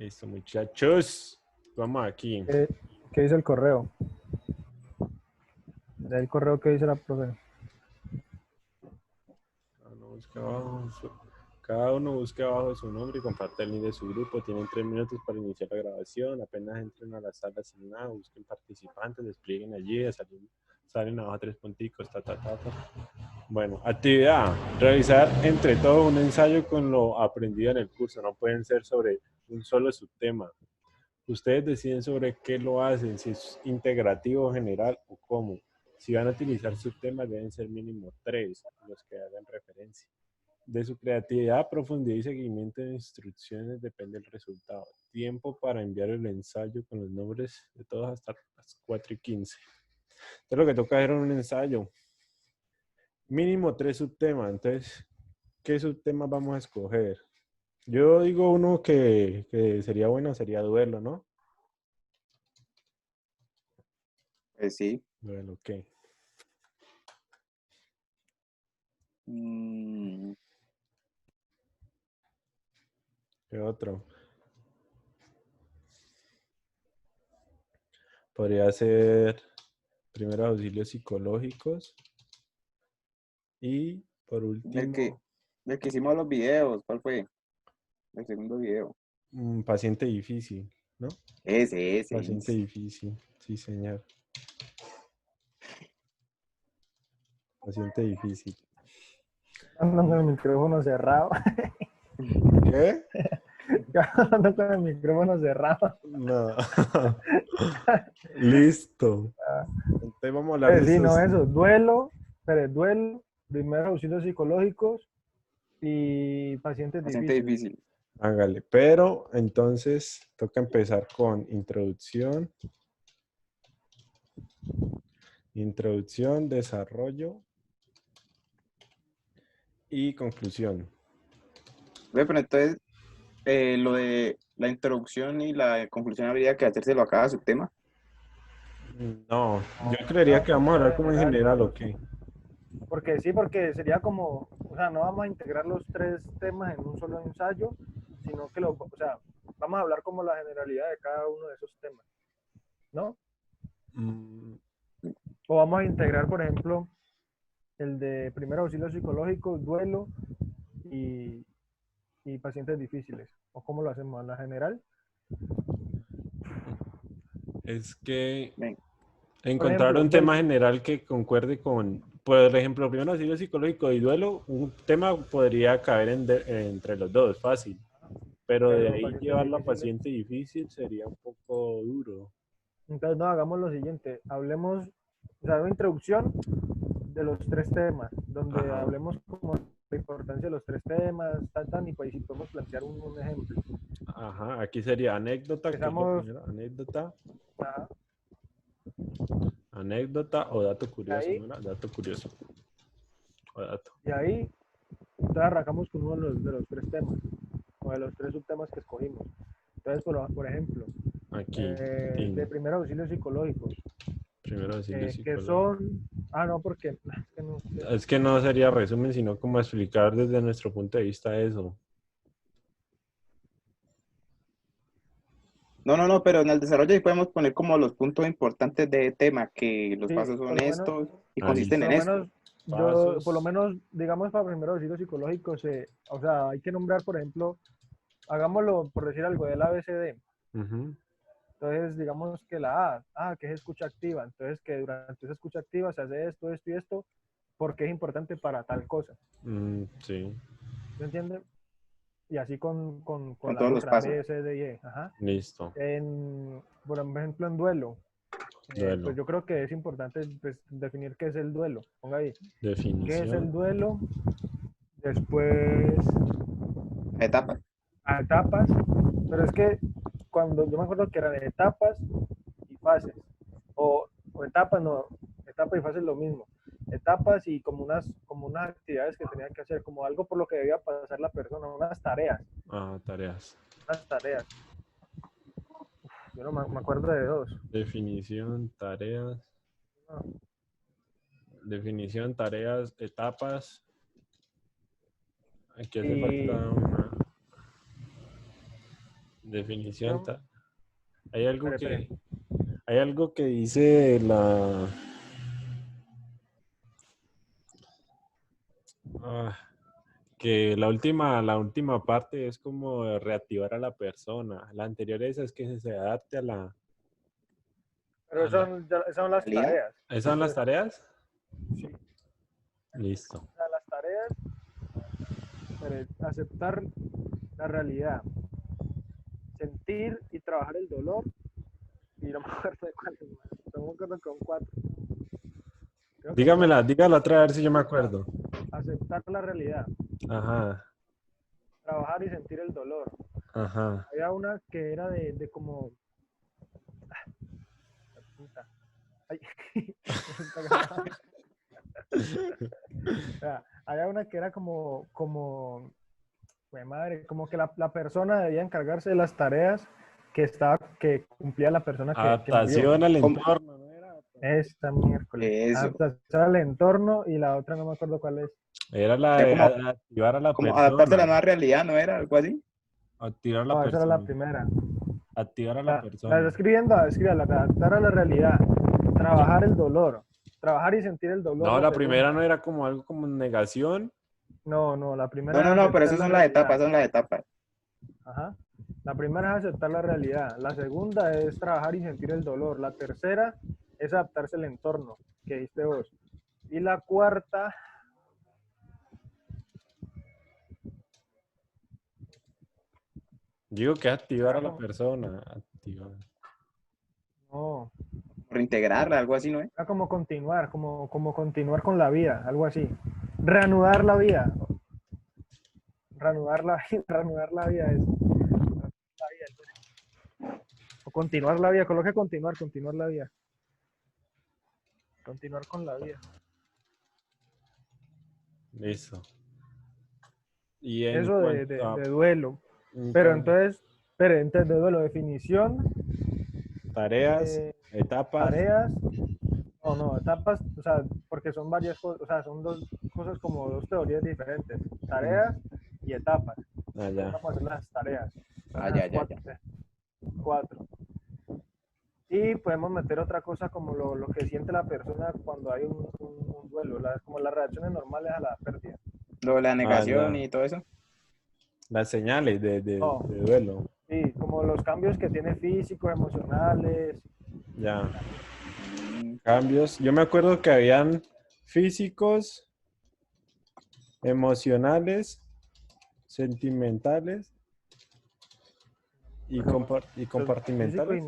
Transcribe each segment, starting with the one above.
Listo, muchachos. Vamos aquí. ¿Qué dice el correo? El correo que dice la profe. Cada uno busque abajo su nombre y comparte el link de su grupo. Tienen 3 minutos para iniciar la grabación. Apenas entren a la sala asignada, busquen participantes, desplieguen allí, salen abajo 3 punticos, Bueno, actividad. Realizar entre todo un ensayo con lo aprendido en el curso. No pueden ser sobre un solo subtema. Ustedes deciden sobre qué lo hacen, si es integrativo, general o cómo. Si van a utilizar subtemas, deben ser mínimo 3 los que hagan referencia. De su creatividad, profundidad y seguimiento de instrucciones depende el resultado. Tiempo para enviar el ensayo con los nombres de todos hasta las 4:15. Entonces lo que toca es un ensayo. Mínimo 3 subtemas. Entonces, ¿qué subtemas vamos a escoger? Yo digo uno que sería bueno, sería duelo, ¿no? Sí. Duelo, ¿qué? ¿Qué otro? Podría ser primeros auxilios psicológicos. Y por último, el que hicimos los videos, ¿cuál fue? El segundo video. Paciente difícil, ¿no? Ese. Paciente difícil, sí, señor. Paciente difícil. Ando con el micrófono cerrado. ¿Qué? Ando con el micrófono cerrado. No. Listo. Entonces vamos a hablar de Sí, estos. no, eso. Duelo, primeros auxilios psicológicos y pacientes Paciente difíciles. difícil. Hágale. Pero entonces toca empezar con introducción, desarrollo y conclusión. Pero entonces, lo de la introducción y la conclusión habría que hacérselo a cada subtema. No, yo creería que vamos a hablar como en general, ¿o qué? Porque sería como, o sea, no vamos a integrar los 3 temas en un solo ensayo, sino que vamos a hablar como la generalidad de cada uno de esos temas, ¿no? O vamos a integrar, por ejemplo, el de primer auxilio psicológico, duelo y, y pacientes difíciles. ¿O cómo lo hacemos? ¿En la general? Es que Ven, encontrar ejemplo, un tema general que concuerde con, por ejemplo, primero auxilio psicológico y duelo, un tema podría caber entre los dos, fácil. Pero de ahí pacientes llevarlo a difíciles. paciente difícil sería un poco duro. Entonces, no, hagamos lo siguiente. Hablemos, o sea, una introducción de los 3 temas, donde Ajá. hablemos como la importancia de los 3 temas, y pues si podemos plantear un ejemplo. Ajá, aquí sería anécdota, que es lo Empezamos, primero, anécdota, ajá, anécdota o dato curioso, ahí, ¿no? Dato curioso o dato. y ahí, entonces arrancamos con uno de los 3 temas, o de los 3 subtemas que escogimos. Entonces, por ejemplo, Aquí, de primer auxilio psicológicos, primero auxilio que psicológico. son, no, porque es que no sé. Es que no sería resumen, sino como explicar desde nuestro punto de vista eso. No, pero en el desarrollo ahí podemos poner como los puntos importantes de tema, que los Sí, pasos por son lo menos, estos y consisten por en lo esto. menos, por lo Pasos. menos, digamos, para primer auxilio psicológico, o sea, hay que nombrar, por ejemplo, hagámoslo por decir algo del ABCD. Uh-huh. Entonces, digamos que la que es escucha activa. Entonces, que durante esa escucha activa se hace esto, esto y esto, porque es importante para tal cosa. Sí. ¿Me entiende? Y así con Con las todos los otras, pasos. B, C, D y E. Ajá. Listo. Por ejemplo, en duelo. Pues Duelo. yo creo que es importante pues, definir qué es el duelo. Ponga ahí. ¿Qué es el Definición. duelo? Después, Etapas. a etapas. Pero es que cuando yo me acuerdo que eran etapas y fases. O etapas, no. Etapas y fases es lo mismo. Etapas y como unas actividades que tenía que hacer, como algo por lo que debía pasar la persona, unas tareas. Tareas. Unas tareas. Yo no me acuerdo de 2. Definición, tareas. No. Definición, tareas, etapas. Aquí hace Y falta una. Definición. Hay algo Espere, que, hay algo que dice ah, que la última parte es como reactivar a la persona. La anterior es que se adapte a la, Pero esas son las ¿Realidad? tareas. ¿Esas son las tareas? Sí. Listo. O sea, las tareas, espere, aceptar la realidad, sentir y trabajar el dolor, y no me acuerdo de cuál es más. No me acuerdo con 4. Creo que Dígamela, 4. dígala otra vez a ver si yo me acuerdo. Aceptar la realidad, Ajá, trabajar y sentir el dolor. ajá. Había una que era de como... puta. Ay, o sea, había una que era güey, madre, como que la persona debía encargarse de las tareas que cumplía la persona que murió. Adaptación al ¿Cómo? entorno, ¿no era? Esta miércoles. Eso. Adaptación al entorno y la otra no me acuerdo cuál es. Era la Era de como, activar a la como adaptarse a la persona. nueva realidad, ¿no era? Algo así. Activar a la No, esa era la persona. primera. Activar a la La está persona. escribiendo, escríbala, adaptar a la realidad, trabajar el dolor, trabajar y sentir el dolor, No, la la primera no segunda. era como algo como negación. No, la No, primera no, es no, pero aceptar esas la son las etapas, realidad. son las etapas. Ajá. La primera es aceptar la realidad. La segunda es trabajar y sentir el dolor. La tercera es adaptarse al entorno, que diste vos. Y la cuarta, Digo que activar a era la como, persona. Activar. no, Reintegrarla, algo así, ¿no es? era como continuar, como continuar con la vida, algo así. Reanudar la vida. Reanudar la vida, reanudar la vida es. La vida, o continuar la vida, coloque continuar la vida. Continuar con la vida. Listo. Y en Eso cuanto a de duelo. en Pero cuan- entonces, entonces de duelo, definición, tareas, eh, etapas, tareas, no, etapas, o sea, porque son varias cosas, o sea, son dos cosas como dos teorías diferentes, tareas y etapas. Entonces allá. vamos a hacer las tareas, son Ah, esas ya. cuatro. Y podemos meter otra cosa como lo que siente la persona cuando hay un duelo, como las reacciones normales a la pérdida. Lo de la Ah, negación ya. y todo eso. Las señales No, de duelo. sí, como los cambios que tiene físicos, emocionales. Ya. Mm, Cambios. Yo me acuerdo que habían físicos, emocionales, sentimentales y, y Los físicos compartimentales.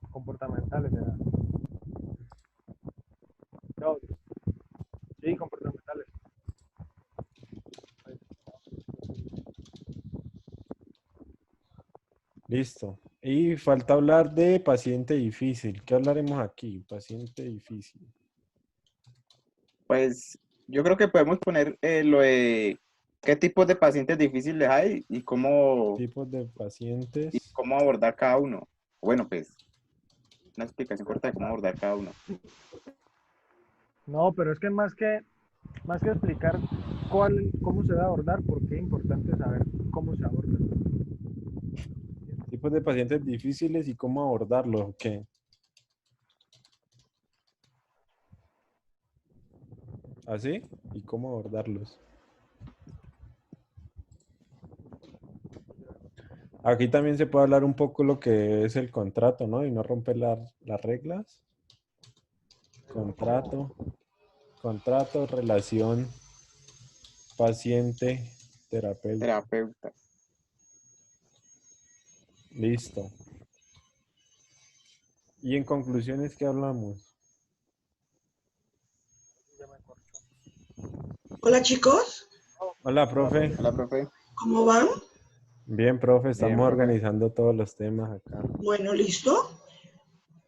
y comportamentales. ¿Verdad? No, sí, comportamentales. Listo. Y falta hablar de paciente difícil. ¿Qué hablaremos aquí? Paciente difícil. Pues yo creo que podemos poner lo de qué tipos de pacientes difíciles hay Tipos de y pacientes. cómo abordar cada uno. Bueno, pues una explicación Pero corta de cómo falta. abordar cada uno. No, pero es que más que explicar cómo se va a abordar, porque es importante saber cómo se aborda. Tipos de pacientes difíciles y cómo abordarlos. Ok. ¿Así? ¿Y cómo abordarlos? Aquí también se puede hablar un poco lo que es el contrato, ¿no? Y no romper las reglas. Son como, Contrato. Contrato, relación, paciente, terapeuta. Terapeuta. Listo. Y en conclusiones, ¿qué hablamos? ya me corcho. Hola chicos, Hola, Hola, profe. profe. Hola, profe. ¿cómo van? Bien, profe, Bien, estamos profe. organizando todos los temas acá. Bueno, listo.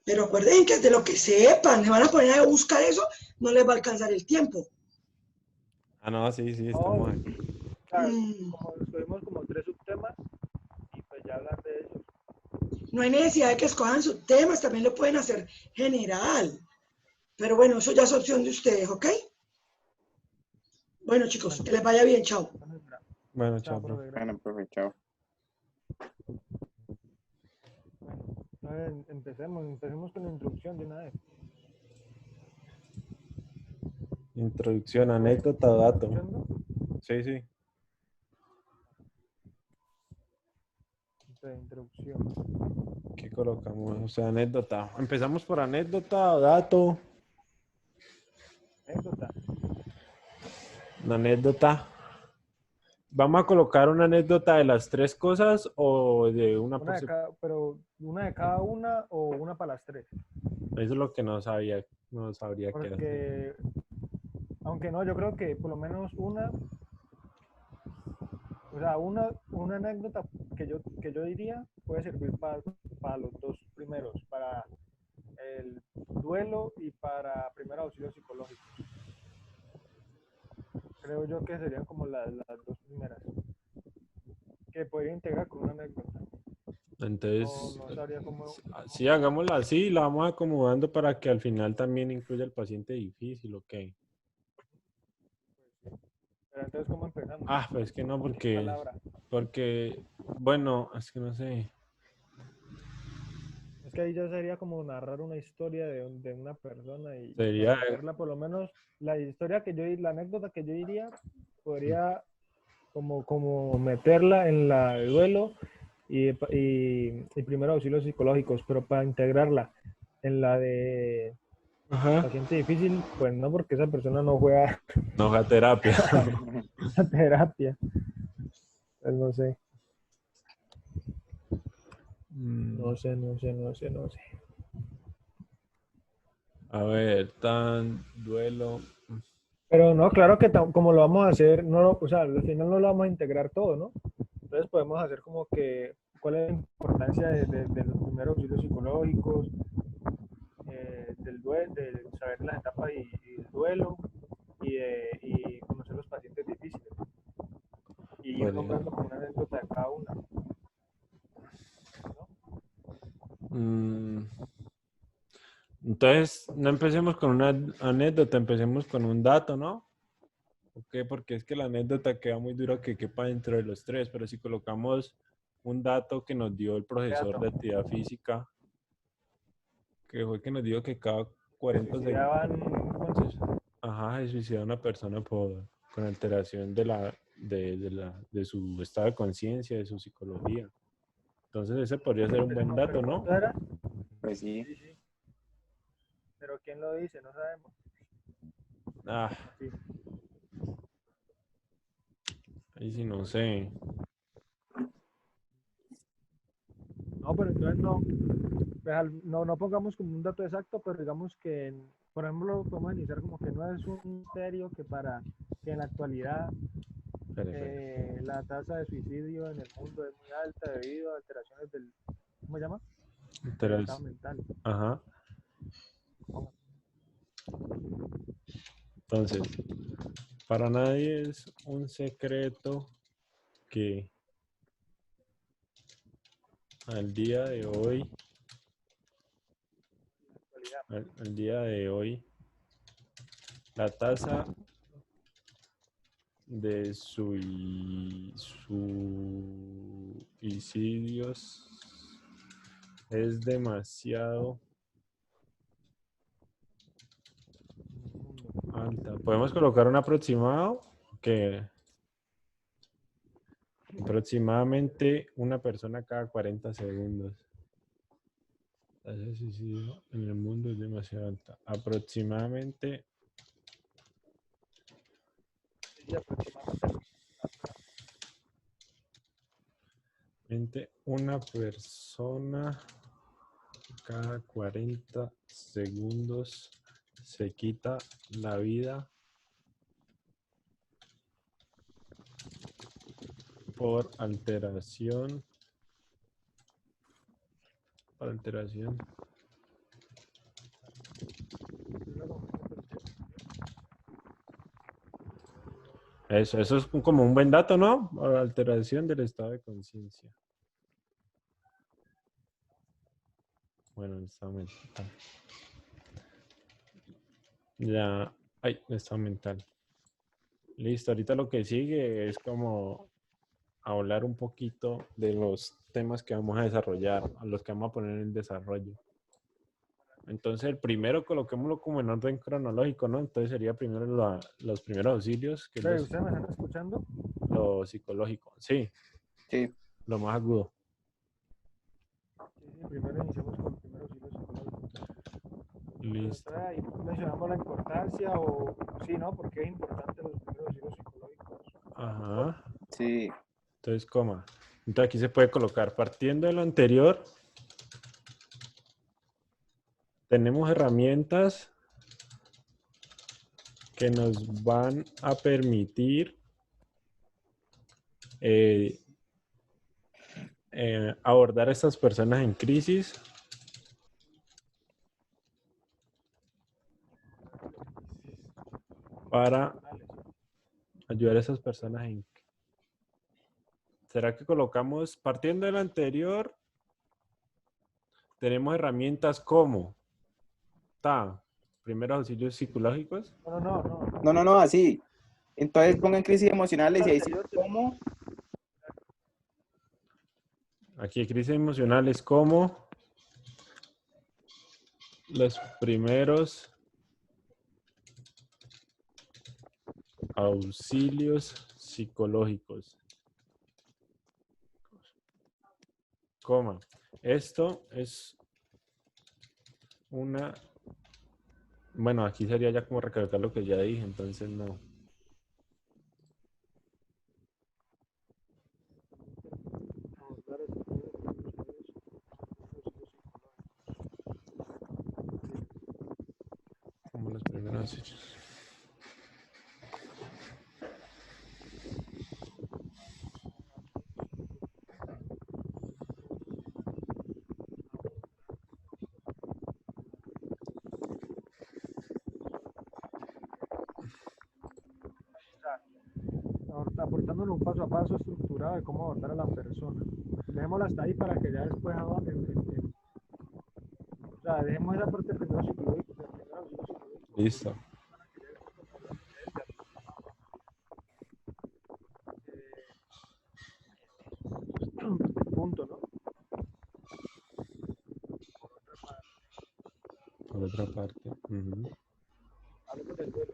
Pero acuerden que de lo que sepan, se van a poner a buscar eso, no les va a alcanzar el tiempo. Ah, no, sí, sí, No, estamos aquí. o sea, Mm, como escogimos como 3 subtemas y pues ya hablar de ellos. no hay necesidad de que escojan sus temas, también lo pueden hacer general. Pero bueno, eso ya es opción de ustedes, ¿ok? Bueno chicos, Bueno, que les vaya bien, chao. entonces, Bueno, chao, chao, profe. profe, gracias. Bueno, profe, chao. Bueno, empecemos con la introducción de una vez. Introducción, anécdota, dato. ¿Escuchando? Sí, sí. Entonces, introducción. ¿Qué colocamos? O sea, anécdota. Empezamos por anécdota o dato. Anécdota. Una anécdota. ¿Vamos a colocar una anécdota de las tres cosas o de una por Una de separado? cada, pero una de cada una o una para las tres. Eso es lo que no sabía, no sabría qué hacer. Porque, aunque no, yo creo que por lo menos una, o sea, una anécdota que yo diría puede servir para los dos primeros, para el duelo y para primer auxilio psicológico. Creo yo que serían como las dos primeras, que podría integrar con una anécdota. Entonces, No sabría cómo. sí, hagámosla así, la vamos acomodando para que al final también incluya el paciente difícil, ok. Pero entonces, ¿cómo empezamos? Ah, pues es que no, porque, bueno, es que no sé. Es que ahí ya sería como narrar una historia de una persona y Sería, meterla, por lo menos la historia la anécdota que yo diría, podría como meterla en la de duelo y primeros auxilios psicológicos, pero para integrarla en la de ajá, paciente difícil, pues no, porque esa persona no fue a no a terapia. terapia. Pues no sé, Mm, no sé, no sé, no sé, no sé. A ver, duelo. Pero no, claro que como lo vamos a hacer, o sea, al final no lo vamos a integrar todo, ¿no? Entonces podemos hacer como que, ¿cuál es la importancia de los primeros auxilios psicológicos, del duelo, de saber las etapas y el duelo, y conocer los pacientes difíciles? Y ir Podría. nombrando como una anécdota de cada una, ¿no? Mm, Entonces, no empecemos con una anécdota, empecemos con un dato, ¿no? Ok, porque es que la anécdota queda muy dura que quepa dentro de los tres, pero si colocamos un dato que nos dio el profesor de actividad física, que fue que nos dijo que cada Se 40 segundos, suicidaban, ¿cuántos? ajá, se suicida una persona con alteración de su estado de conciencia, de su psicología. Entonces ese podría ser un buen dato, ¿Pero ¿no? cuánto era? Pues sí. Sí, sí. Pero ¿quién lo dice? No sabemos. Ah, Sí. ahí sí no sé. No, pero entonces no, pues, no pongamos como un dato exacto, pero digamos que, por ejemplo, podemos iniciar como que no es un misterio que en la actualidad Espere. la tasa de suicidio en el mundo es muy alta debido a alteraciones ¿cómo se llama? Del estado mental. Ajá. Entonces, para nadie es un secreto que al día de hoy, al día de hoy, la tasa de suicidios es demasiado alta. ¿Podemos colocar un aproximado? Que aproximadamente una persona cada 40 segundos. La tasa de suicidio en el mundo es demasiado alta. Aproximadamente Sí, aproximadamente. una persona cada 40 segundos se quita la vida por alteración. Por alteración. Eso es como un buen dato, ¿no? Por alteración del estado de conciencia. Bueno, el estado mental. Ya, ay, el estado mental. Listo, ahorita lo que sigue es como hablar un poquito de los temas que vamos a desarrollar, a los que vamos a poner en el desarrollo. Entonces, el primero coloquémoslo como en orden cronológico, ¿no? Entonces sería primero los primeros auxilios, que es Ve, ¿ustedes me están escuchando? lo psicológico. Sí, Sí, lo más agudo. Sí, sí, primero iniciamos con primeros auxilios psicológicos. Listo. Entonces, ahí mencionamos la importancia o sí, ¿no? Porque es importante los primeros auxilios psicológicos. Ajá. sí. Entonces, coma. Entonces aquí se puede colocar, partiendo de lo anterior, tenemos herramientas que nos van a permitir abordar a estas personas en crisis para ayudar a esas personas en... ¿Será que colocamos, partiendo del anterior, tenemos herramientas como primeros auxilios psicológicos? No, así. Entonces pongan crisis emocionales y ahí sí, ¿cómo? Aquí crisis emocionales como los primeros auxilios psicológicos. Coma. Esto es una... Bueno, aquí sería ya como recalcar lo que ya dije, entonces no. Como los primeros auxilios. Aportándole un paso a paso estructurado de cómo abordar a la persona. Dejémosla hasta ahí para que ya después o sea, dejemos esa parte primero psicológico, primero auxilio psicológico. Listo. Punto, ¿no? Por otra parte. Hablemos del duelo.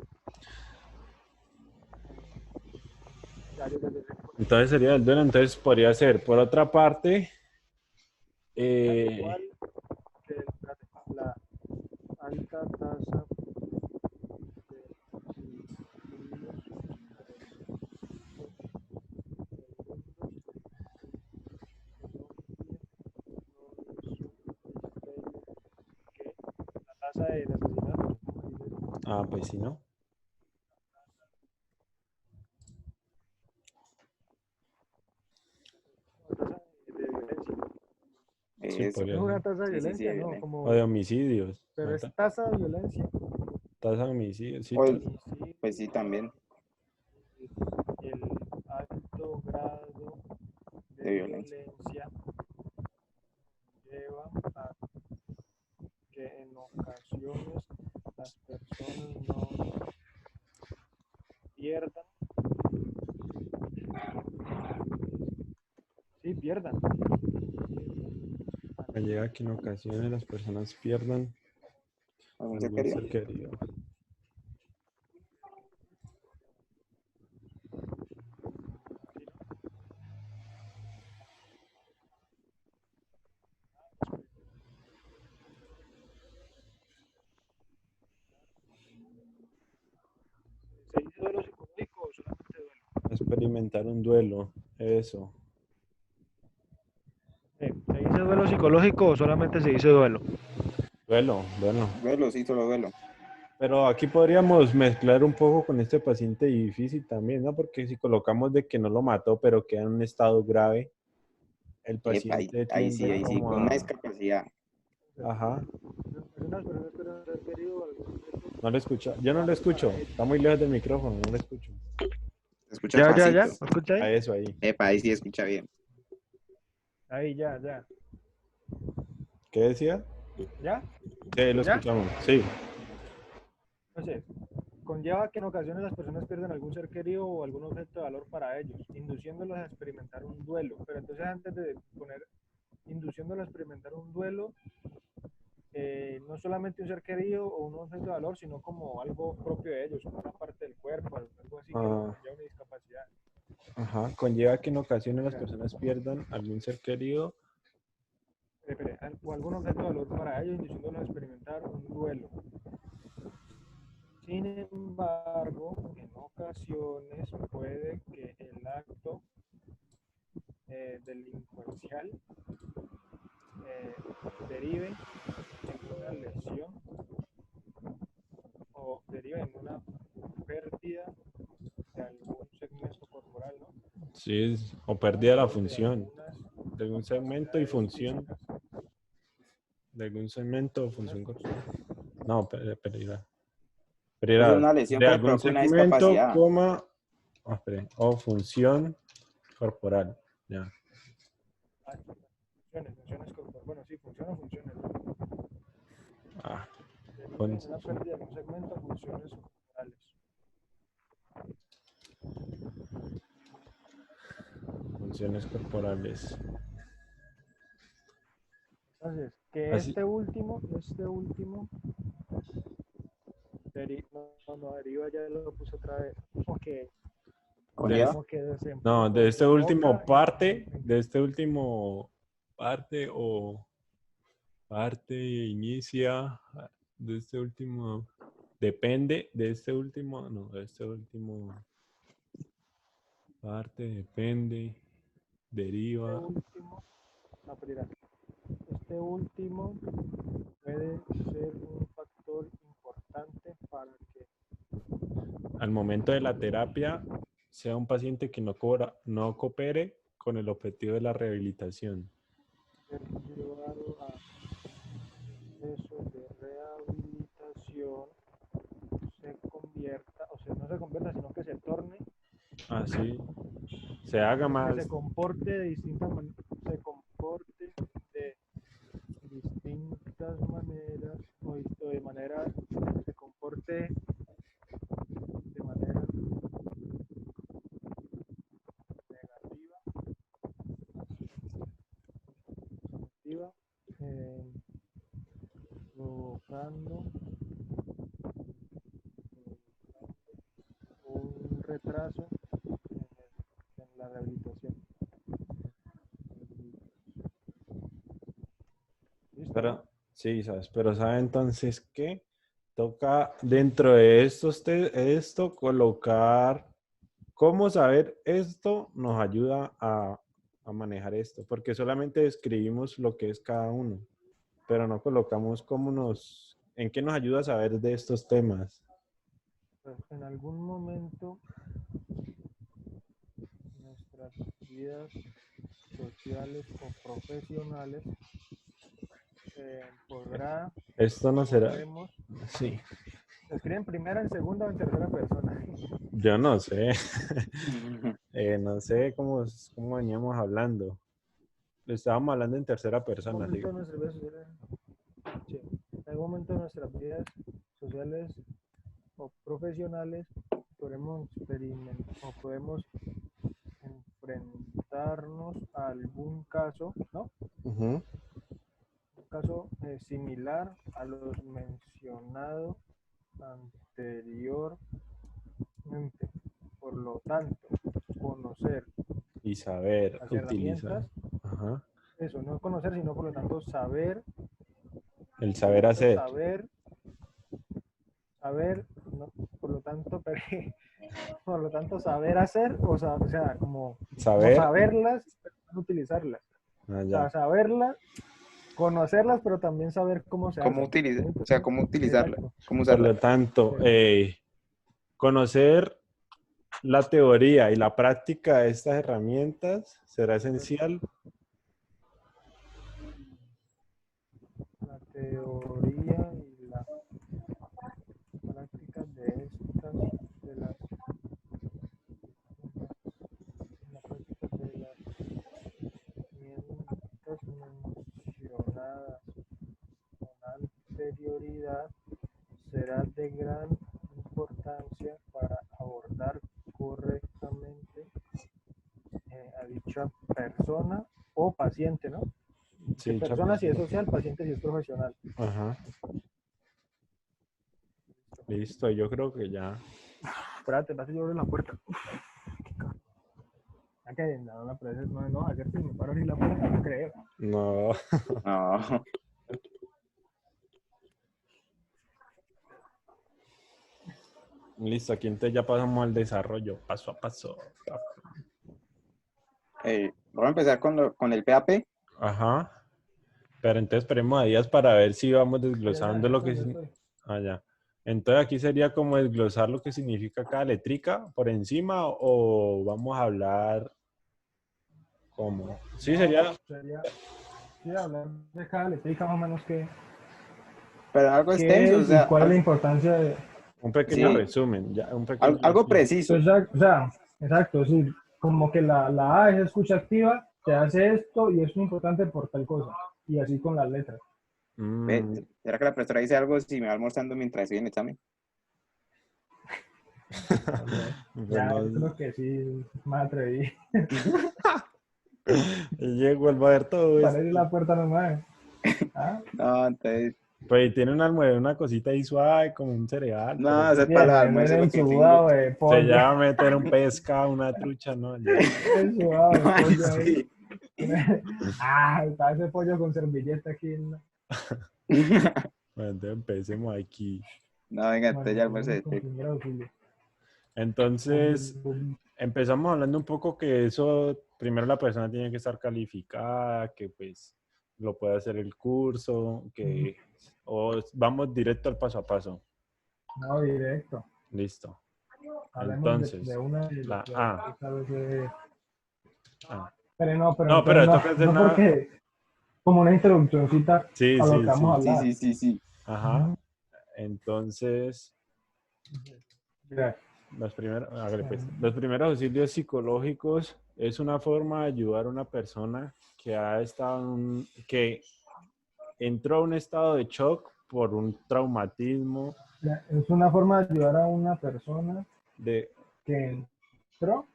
Ya, yo desde Entonces sería el duelo. Entonces podría ser, por otra parte, igual que la alta tasa de la tasa de asesinato. pues sí, ¿no? De violencia. Sí, Eso. podría Es una ser. tasa de Sí, sí, sí, violencia, ¿no? violento. Como, O de homicidios. pero ¿no? es tasa de violencia. Tasa de homicidios, sí. O el- Homicidio, pues sí, también, el alto grado de de violencia. violencia lleva a que en ocasiones las personas no pierdan, sí, pierdan, Llega que en ocasiones las personas pierdan ¿Algún ser algún querido? ser querido. ¿se dice duelo psicológico o solamente duelo? Experimentar un duelo, eso. ¿Se dice duelo psicológico o solamente se dice duelo? Duelo, bueno. Duelo, sí, solo duelo. Pero aquí podríamos mezclar un poco con este paciente difícil también, ¿no? Porque si colocamos de que no lo mató, pero queda en un estado grave, el Epa, paciente ahí sí, tiende como con una a... discapacidad. Ajá, Algunas personas que no han referido algún no lo escucho. Yo no lo escucho. Está muy lejos del micrófono, no lo escucho. Se escucha ya, pasito. ¿me escucha A ahí? eso ahí. Epa, ahí sí escucha bien. Ahí, ya. ¿Qué decía? ¿Ya? Sí, lo ¿Ya? escuchamos. Sí. Entonces, conlleva que en ocasiones las personas pierden algún ser querido o algún objeto de valor para ellos, induciéndolos a experimentar un duelo. Pero entonces antes de poner induciéndolos a experimentar un duelo, no solamente un ser querido o un objeto de valor, sino como algo propio de ellos, como una parte del cuerpo, algo así que Ah. conlleva una discapacidad. Ajá, conlleva que en ocasiones las personas pierdan algún ser querido. O algún objeto de valor para ellos, induciéndolos a experimentar un duelo. Sin embargo, en ocasiones puede que el acto delincuencial derive en una lesión o derive en una pérdida de algún segmento corporal, ¿no? Sí, o pérdida de la De función, algunas de algún segmento y capacidades función, físicas. de algún segmento o función. No, pérdida. Es Pérdida una lesión de que le algún provoca una segmento, discapacidad. coma, o función corporal. Ya. Funciones corporales. Bueno, sí, función o funciones. Ah, Derive en una pérdida de un segmento o funciones corporales. funciones corporales. Entonces, que Así- este último, deriva ya lo puse otra vez, Conlleva. como que No, de este último desemboca parte, de este último parte o parte inicia, de este último, depende, de este último, no, de este último parte, depende, deriva. Este último puede ser un factor importante para que Al momento de la terapia, sea un paciente que no coopere con el objetivo de la rehabilitación. ser llevado a proceso de rehabilitación se convierta, o sea, no se convierta, sino que se torne, Así, se haga que más, se comporte de distintas maneras, o de manera, se comporte de manera negativa, provocando un retraso en la rehabilitación. ¿Listo? pero sí, sabes, pero sabe entonces que toca dentro de esto colocar cómo saber esto nos ayuda a manejar esto, porque solamente describimos lo que es cada uno, pero no colocamos en qué nos ayuda a saber de estos temas. Pues en algún momento nuestras vidas sociales o profesionales Esto no será, podremos, sí, se escriben en primera, en segunda o en tercera persona. yo no sé, no sé cómo veníamos hablando. Estábamos hablando en tercera En persona, algún digo. momento de nuestras vidas sociales, sí, en algún momento de nuestras vidas sociales o profesionales podemos experimentar o podemos enfrentarnos a algún caso, ¿no? Ujú. Un caso similar a los mencionados anteriormente. Por lo tanto, conocer Y saber las utilizar. herramientas, Ajá. eso, no conocer, sino por lo tanto saber, El saber hacer. saber, no, por lo tanto saber hacer, o sea, como Saber. saberlas, pero no utilizarlas. Ah, O ya. sea, saberlas, conocerlas, pero también saber cómo se ¿Cómo hacen. utilizar? O sea, cómo utilizarla, Exacto. cómo Por usarla. lo tanto, conocer la teoría y la práctica de estas herramientas será esencial. La teoría y la práctica de estas, de las, la práctica de las herramientas mencionadas con anterioridad será de gran importancia importancia para abordar correctamente a dicha persona o paciente, ¿no? Sí, Persona si es social, paciente si es profesional. Ajá. Listo, yo creo que ya. Espérate, yo abro la puerta. Que no, pero eso no, ayer que me paro y la puerta, no creo. No. No. Listo, aquí entonces ya pasamos al desarrollo, paso a paso. Vamos a empezar con el PAP. Ajá. Pero entonces esperemos a días para ver si vamos desglosando Ya lo que... estoy. Ah, ya. Entonces aquí sería como desglosar lo que significa cada letrica por encima o vamos a hablar como... Sí, sería... Sí, hablar de cada letrica más o menos Pero algo qué extenso, o es y sea, cuál es la importancia de... Un pequeño sí, resumen, ya, un pequeño algo resumen. preciso. O sea, exacto, sí, como que la A es escucha activa, te hace esto y es importante por tal cosa. Y así con las letras. Mm, ¿Será que la profesora dice algo si me va almorzando mientras estoy en el examen? pues Ya, no, yo creo que sí, más atreví. llego a ver todo Para esto. ir a la puerta nomás. ¿Ah? No, entonces, Pues tiene una almohadilla, una cosita ahí suave, como un cereal, pero no, ese es para Bien, los en almuerzos, el lo que tengo. sudado de se pollo. llama meter un pescado, una trucha, ¿no? Ya. El sudado de Ay, pollo ahí. sí. Está ese pollo con servilleta aquí. Bueno, entonces empecemos aquí. No, venga, entonces ya Bueno, almuerzo con este. primer auxilio. Entonces, empezamos hablando un poco que eso, primero la persona tiene que estar calificada, que pues lo puede hacer el curso, que o vamos directo al paso a paso. No, directo. Listo. Hablemos Entonces, de una y la de A. otra vez de... Ah. Pero No, pero entonces esto que hacer no una... porque como una introduccióncita Sí, a lo que sí, vamos a sí. Sí, hablar. sí, sí, sí. Ajá. Entonces, Mira, hágale pues. Los primeros auxilios psicológicos es una forma de ayudar a una persona que ha estado que entró a un estado de shock por un traumatismo es una forma de ayudar a una persona de... que entró.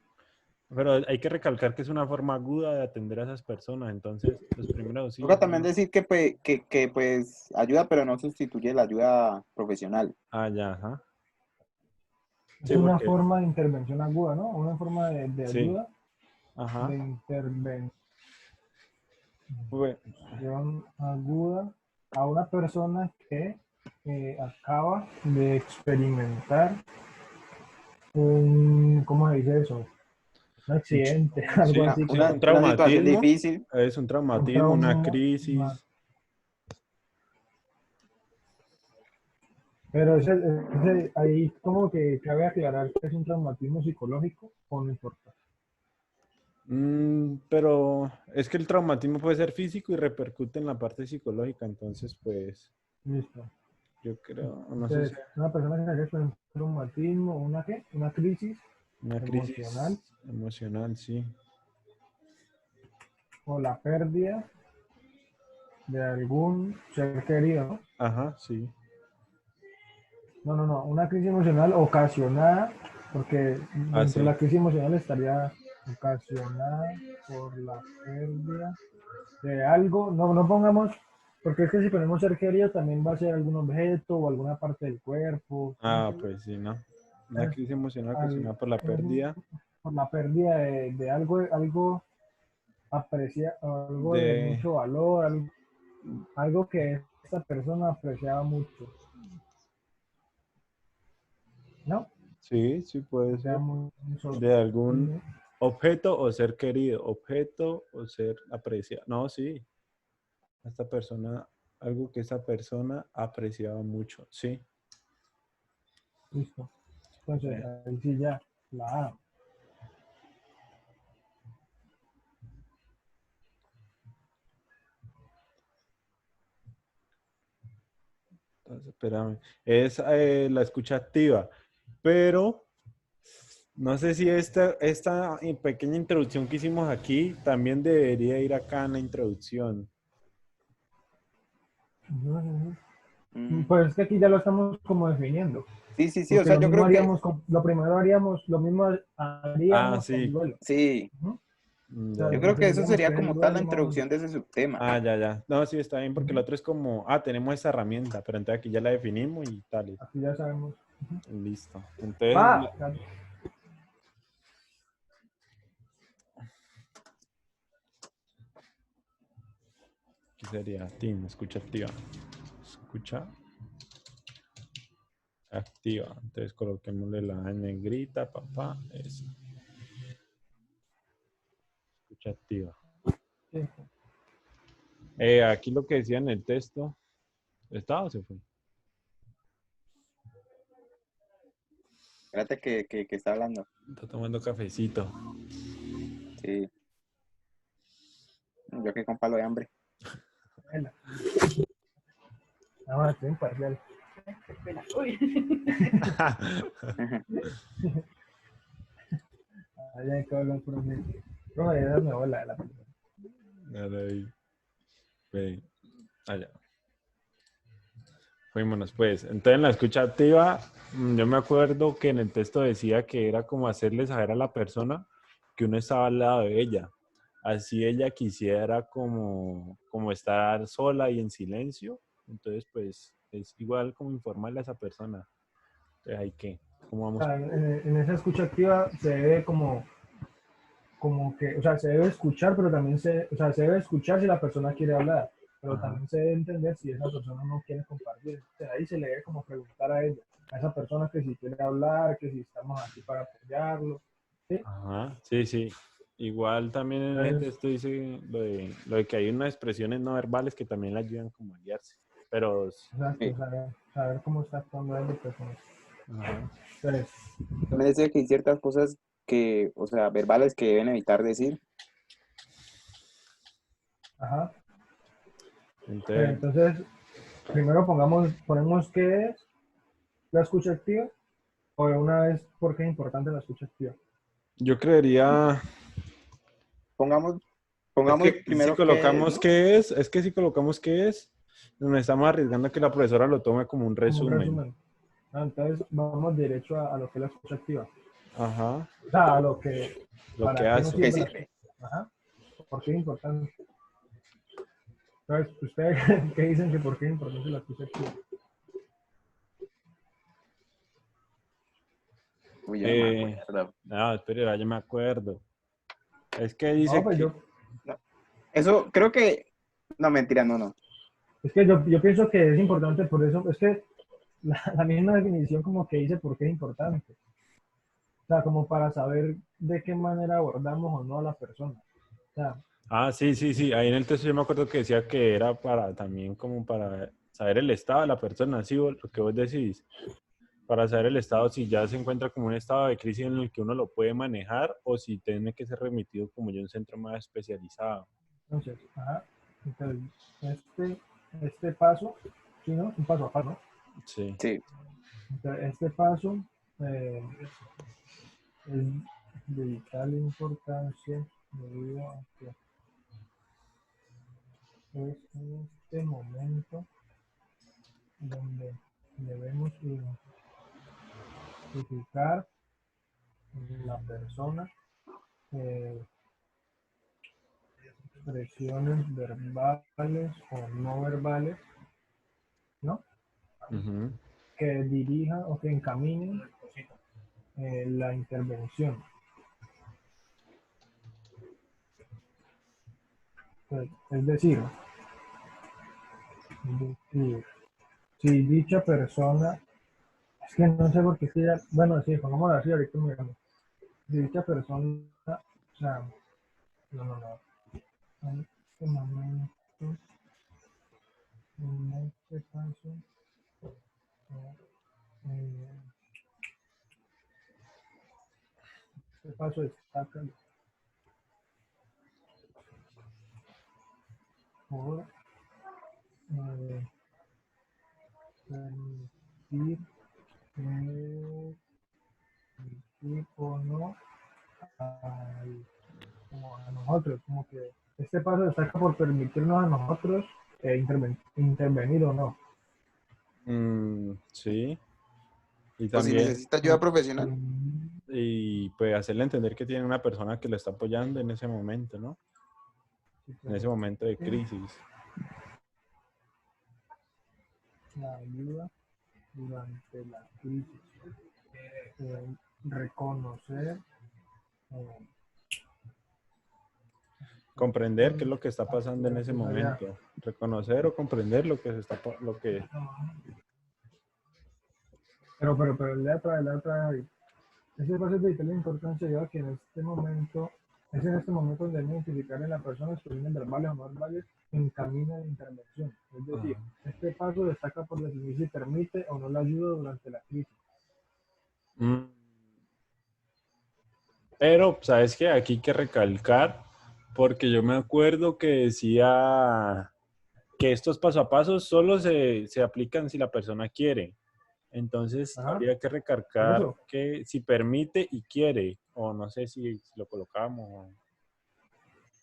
Pero hay que recalcar que es una forma aguda de atender a esas personas. Entonces, los primeros Toca auxilios también son... decir que pues ayuda, pero no sustituye la ayuda profesional. Ah, ya, ajá. Es Sí, una porque... forma de intervención aguda, ¿no? Una forma de Sí, ayuda, ajá. de intervención Pues, aguda a una persona que acaba de experimentar ¿cómo se dice eso? Un accidente, sí, algo así sí, un como Una situación traumatismo. difícil. Es un un traumatismo, una trauma. crisis. Pero ahí como que cabe aclarar que es un traumatismo psicológico o no importa. Pero es que el traumatismo puede ser físico y repercute en la parte psicológica, entonces pues Listo. yo creo, no sé si Entonces, una persona que haya un traumatismo, ¿una qué? Una crisis una emocional crisis emocional, sí. o la pérdida de algún ser querido, ¿no? Ajá, sí. No, una crisis emocional ocasionada, porque Ah, dentro de sí. la crisis emocional estaría ocasionada por la pérdida de algo, no pongamos, porque es que si ponemos ser querido también va a ser algún objeto o alguna parte del cuerpo, ¿sí me Ah, entiendes? pues sí, ¿no? Una Entonces, crisis emocional ocasionada por la pérdida por la pérdida de algo algo de de... mucho valor, algo que esta persona apreciaba mucho, ¿no? Sí, sí puede Apreciaba ser. mucho. De algún objeto o ser querido, objeto o ser apreciado. No, sí. Esta persona, algo que esta persona apreciaba mucho, sí. Listo. Entonces, ahí sí ya, la A. Entonces, espérame. Es la escucha activa, pero no sé si esta pequeña introducción que hicimos aquí también debería ir acá en la introducción. Mm, Pues es que aquí ya lo estamos como definiendo. Sí, sí, sí, o Porque sea, lo yo mismo creo que haríamos lo primero haríamos, lo mismo Ah, haríamos con el sí. duelo. sí, Ujú. O sea, yo Ya. creo que eso definiríamos qué sería es el como tal la duelo, más o introducción menos. de ese subtema. Ah, ya, ya. No, sí, está bien, porque el Ujú. otro es como, tenemos esta herramienta, pero entonces aquí ya la definimos y tal. Así ya sabemos. Listo. Entonces, Ah, ¿qué sería? Team, escucha activa. Escucha activa. Entonces coloquémosle la en negrita, papá. Eso. Escucha activa. sí. Aquí lo que decía en el texto, ¿está o se fue? Espérate que está hablando. Está tomando cafecito. Sí, yo que con palo de hambre. Vela. Nada más, estoy imparcial. Uy. Allá hay que hablar por mí. No, esa es mi abuela de la película. Dale ahí. Ve. Allá. Fuímonos pues. Entonces en la escucha activa, yo me acuerdo que en el texto decía que era como hacerle saber a la persona que uno estaba al lado de ella. Así ella quisiera como estar sola y en silencio. Entonces pues es igual como informarle a esa persona. Entonces hay que, ¿cómo O vamos? sea, en esa escucha activa se debe como que, o sea, se debe escuchar, pero también o sea, se debe escuchar si la persona quiere hablar, pero Ajá. también se debe entender si esa persona no quiere compartir. O sea, ahí se le debe como preguntar a ella, a esa persona que si quiere hablar, que si estamos aquí para apoyarlo, ¿sí? Ajá, sí, sí. Igual también en el Entonces, texto dice lo de que hay unas expresiones no verbales que también le ayudan como a guiarse. Pero, exacto, Sí. saber cómo está actuando esa persona. ajá. Entonces, También decía que hay ciertas cosas que, o sea, verbales que deben evitar decir. ajá. Entonces, Entonces, primero ponemos qué es la escucha activa, o de una vez por qué es importante la escucha activa. yo creería, Pongamos, es pongamos que si primero qué es, colocamos ¿no? qué es que si colocamos qué es, nos estamos arriesgando a que la profesora lo tome como un Como un resumen. resumen. Entonces, vamos derecho a lo que es la escucha activa. Ajá, O sea, a lo que, lo que para qué nos hace. ¿Qué sirve la escucha. sirve? Ajá. ¿Por qué es importante? Entonces, ¿ustedes qué dicen que por qué es importante la escucha activa? Uy, yo no me acuerdo. No, espera, ya me acuerdo. Es que No, dice pues que, No. Eso creo que, no, mentira, no, no. es que yo pienso que es importante por eso, es que la misma definición como que dice por qué es importante. O sea, como para saber de qué manera abordamos o no a la persona. O sea, sí, sí, sí, ahí en el texto yo me acuerdo que decía que era para también como para saber el estado de la persona, sí, lo que vos decís, para saber el estado si ya se encuentra como un estado de crisis en el que uno lo puede manejar o si tiene que ser remitido como ya a un centro más especializado. entonces, ajá. Entonces, este paso, sí, ¿no? Un paso a paso, ¿no? Sí. Sí, Entonces, este paso es de vital importancia debido a que es en este momento donde debemos identificar en la persona eh, expresiones verbales o no verbales, ¿no? Ujú. Que dirijan o que encaminen la intervención. Es decir, si dicha persona, es que no sé por qué, bueno, sí, pongámoslo así, ahorita miramos. Si dicha persona, o sea, no, en este momento, en este caso, eh, este paso destaca por eh, permitir, o no como a nosotros, como que este paso destaca por permitirnos a nosotros intervenir o no. Sí. Y O si también, necesita ayuda profesional. y pues hacerle entender que tiene una persona que lo está apoyando en ese momento, ¿no? En ese momento de crisis. La ayuda durante la crisis. Reconocer. Comprender qué es lo que está pasando en ese momento. Reconocer o comprender lo que se está, lo que... Pero la otra vez. Ese paso de vital importancia lleva que en este momento, es en este momento donde debemos identificar en la persona expresiones verbales o no verbales encamina la intervención. Es decir, este paso destaca por definir si permite o no la ayuda durante la crisis. Pero, ¿sabes qué? Aquí hay que recalcar, porque yo me acuerdo que decía que estos paso a paso solo se aplican si la persona quiere. Entonces, Ajá. habría que Por recalcar eso. que si permite y quiere, o no sé si lo colocamos.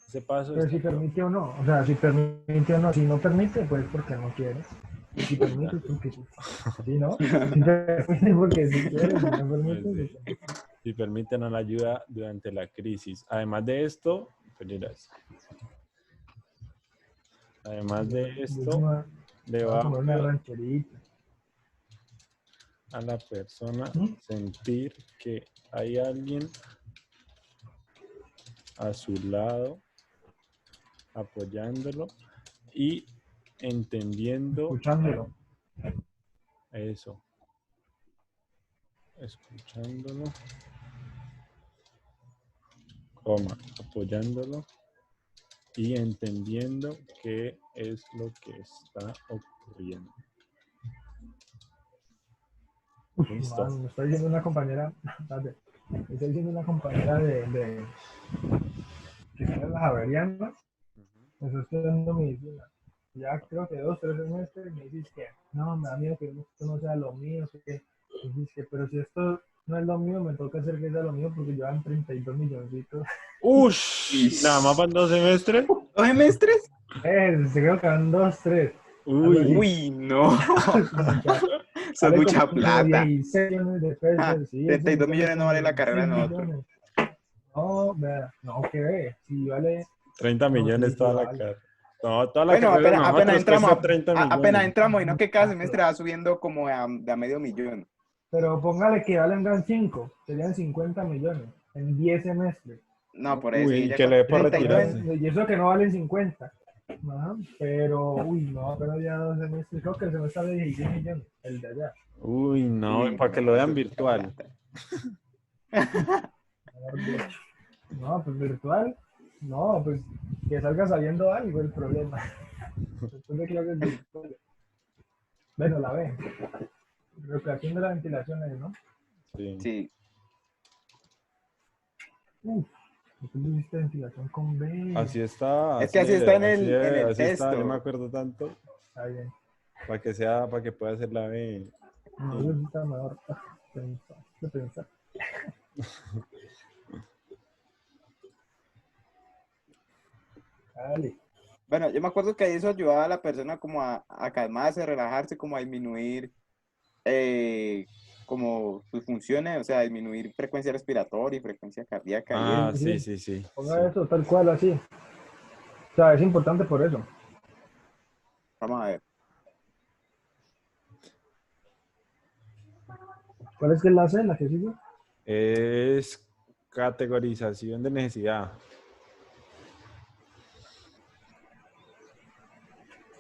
Ese paso Pero si está... permite o no, o sea, si permite o no, si no permite, pues porque no quiere. Y si permite, porque sí. ¿Sí, no? Si permite, porque si quiere, si no permite, Pues sí. porque no. Si permiten la ayuda durante la crisis. Además de esto, además de Yo esto, me le voy a va comer una rancherita. a la persona ¿Mm? sentir que hay alguien a su lado apoyándolo y entendiendo Escuchándolo. eso, escuchándolo, apoyándolo y entendiendo qué es lo que está ocurriendo. Listo. Man, me está diciendo una compañera, espérate, me está diciendo una compañera de que tiene las Javerianas, me está estudiando medicina. Ya creo que 2, 3 semestres me dices que no, me da miedo que esto no sea lo mío, que dices que, pero si esto no es lo mío, me toca hacer que sea lo mío porque llevan 32 milloncitos. ¡Ush! ¿Nada más van 2 semestres? ¿2 semestres? Creo que van 2, 3. Uy, Uy, no. Eso es Vale mucha como plata. 16 millones de Ah, pesos, sí, 32 millones no vale la carrera de 16 nosotros. millones. No, vea, no, que ve, si vale, 30 no, millones sí, sí toda la vale. carrera. No, toda la Bueno, carrera de apenas nosotros entramos, cuesta 30 apenas millones. entramos, y no que cada semestre va subiendo como de a medio millón. Pero póngale que valgan 5, serían 50 millones en 10 semestres. No, por eso, Uy, y y ya que con le dé por 32 retirarse. Y eso que no valen 50. Ajá, pero, uy, no, pero ya 2 semestres, creo que el semestre vale 16 millones, el de allá. Uy, no, Uy, para que lo no, eso vean es mucha virtual. plata. Mejor dicho. No, pues virtual, no, pues que salga saliendo algo el problema. Después de que lo hagas virtual. Bueno, la ve. Recreación de la ventilación ahí, ¿no? Sí. Sí, Uf, tú hiciste ventilación con B. Así está, es que así está en así en el así está, yo me texto. acuerdo tanto, Está bien. para que pueda hacer la B. No, eso sí está mejor. Pensar. Dale. Bueno, yo me acuerdo que eso ayudaba a la persona como a calmarse, a relajarse, como a disminuir como sus funciones, o sea, disminuir frecuencia respiratoria y frecuencia cardíaca y eso. Ah, Sí, sí, sí. sí, sí, Ponga sí. eso tal cual así. O sea, es importante por eso. Vamos a ver. ¿Cuál es que es la C, la que sigue? Es categorización de necesidad.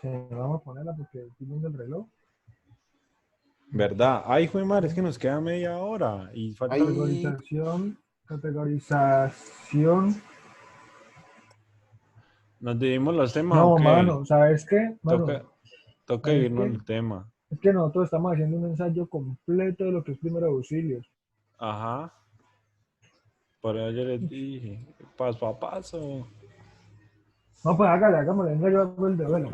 Vamos a ponerla porque estoy viendo el reloj. ¿Verdad? Ay, hijo de madre, es que nos queda media hora y falta... Ay, Categorización. ¿Nos dividimos los temas o No, qué? mano, ¿sabes qué? Toca, Mano, toca ¿sabes dividirnos qué? el tema. Es que nosotros estamos haciendo un ensayo completo de lo que es primeros auxilios. Ajá. Por eso yo les dije, paso a paso. No, pues hágale, hagámosle, venga, yo hago el de vuelo.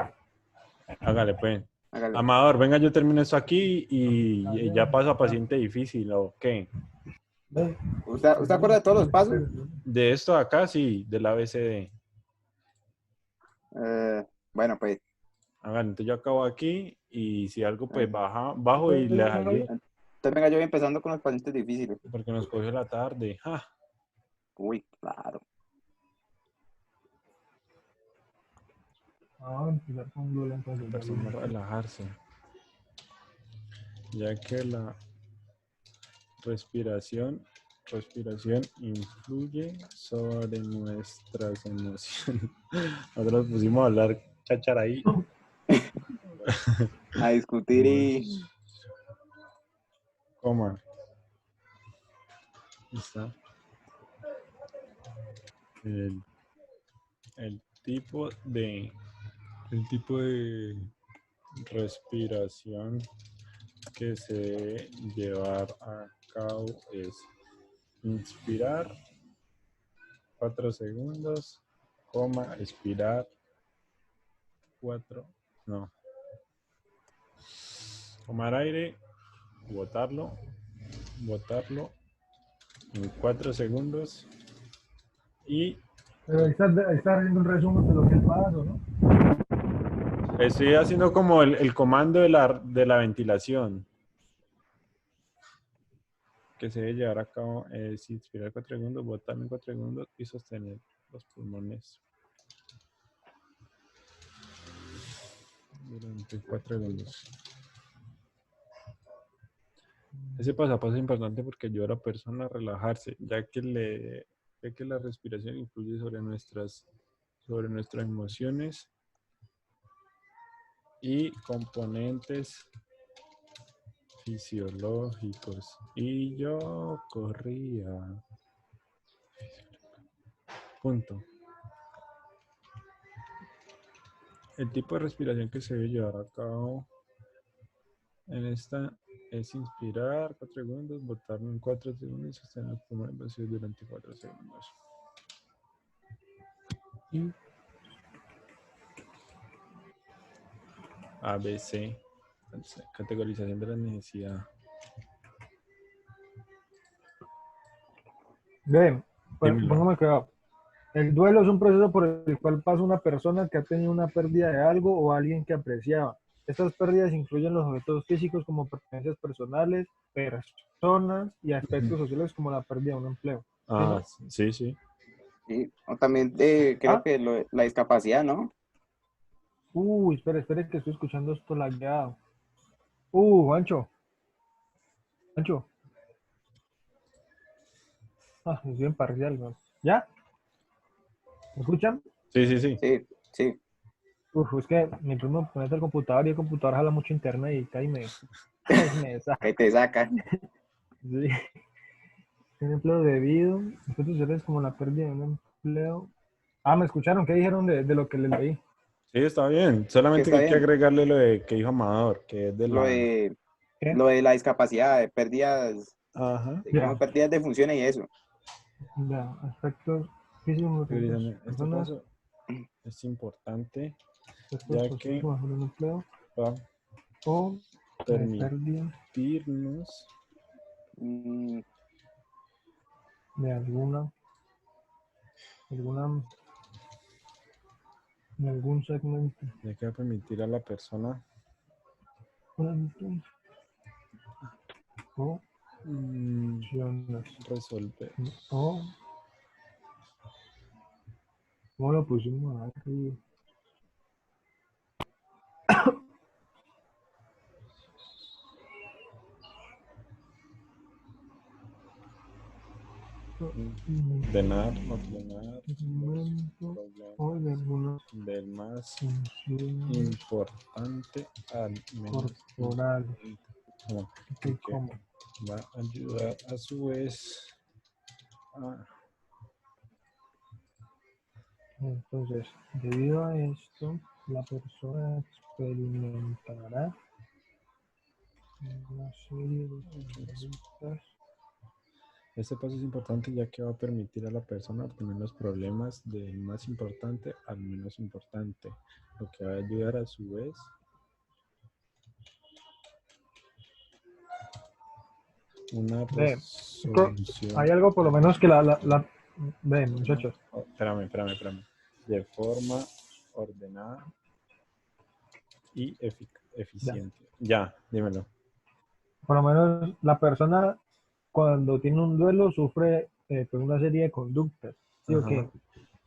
Hágale, pues. hágale. Amador, venga, yo termino esto aquí y Dale, ya paso a ya. paciente difícil, ¿o qué? Ve. ¿Usted acuerda de todos los pasos? De esto de acá, sí, del ABCD. Bueno, pues, Hágale, entonces yo acabo aquí y si algo, pues bajo y le ayudo. Entonces, venga, yo voy empezando con los pacientes difíciles. Porque nos cogió la tarde. ¡Ja! Uy, claro. Vamos a empezar con Lula entonces. Persona relajarse. Ya que la respiración influye sobre nuestras emociones. Nosotros pusimos a hablar chacharaí. A discutir y... Coma. Está. El tipo de respiración que se debe llevar a cabo es inspirar 4 segundos, coma, expirar 4, no. Tomar aire, botarlo en 4 segundos y Pero ahí está haciendo un resumen de lo que es paso, ¿no? estoy haciendo como el comando de la ventilación que se debe llevar a cabo es inspirar 4 segundos, botar en 4 segundos y sostener los pulmones durante 4 segundos. Ese paso a paso es importante porque ayuda a la persona a relajarse, ya que la respiración influye sobre nuestras emociones y componentes fisiológicos. Y yo corría. Punto. El tipo de respiración que se debe llevar a cabo en esta es inspirar 4 segundos, botar en 4 segundos y sostener los pulmones vacíos durante 4 segundos. Y ABC, categorización de la necesidad. Bien, pues, Dímelo. póngame cuidado. El duelo es un proceso por el cual pasa una persona que ha tenido una pérdida de algo o alguien que apreciaba. Estas pérdidas incluyen los objetos físicos como pertenencias personales, personas y aspectos sociales como la pérdida de un empleo. Ah, sí, sí. Sí, o también creo Ah. que la discapacidad, ¿no? Espere que estoy escuchando esto lagueado. Juancho. Es bien parcial, ¿no? ¿Ya? ¿Me escuchan? Sí, sí, sí. Sí, sí. Es que mi primo pone el computador y el computador jala mucho internet y cae y me saca. Que te saca. Sí. Un empleo debido, efectos sociales como la pérdida de un empleo. ¿Me escucharon? ¿Qué dijeron de lo que les leí? Sí, está bien. Que Solamente que está hay que bien. agregarle lo de que dijo Amador, que es de Lo la... de, ¿Qué? lo de la discapacidad, de pérdidas, Ajá. digamos, pérdidas de funciones y eso. Ya, aspectos físicos de las Este personas, paso es importante aspectos ya sociales que como un empleo va o a pérdida permitirnos Mm, de algún segmento. ya que va a permitir a la persona O funciones. resolver. O, ¿cómo lo pusimos aquí? Ordenar Segmento o de algunas del más funciones importante al menos corporales. importante, que ¿Cómo? va a ayudar a su vez a Entonces, debido a esto, la persona experimentará una serie de conductas. Este paso es importante ya que va a permitir a la persona obtener los problemas del más importante al menos importante, lo que va a ayudar a su vez una resolución. Hay algo por lo menos que ven, muchachos. Espérame. De forma ordenada y eficiente. Ya, dímelo. Por lo menos la persona cuando tiene un duelo sufre pues una serie de conductas, ¿sí o Ajá. qué?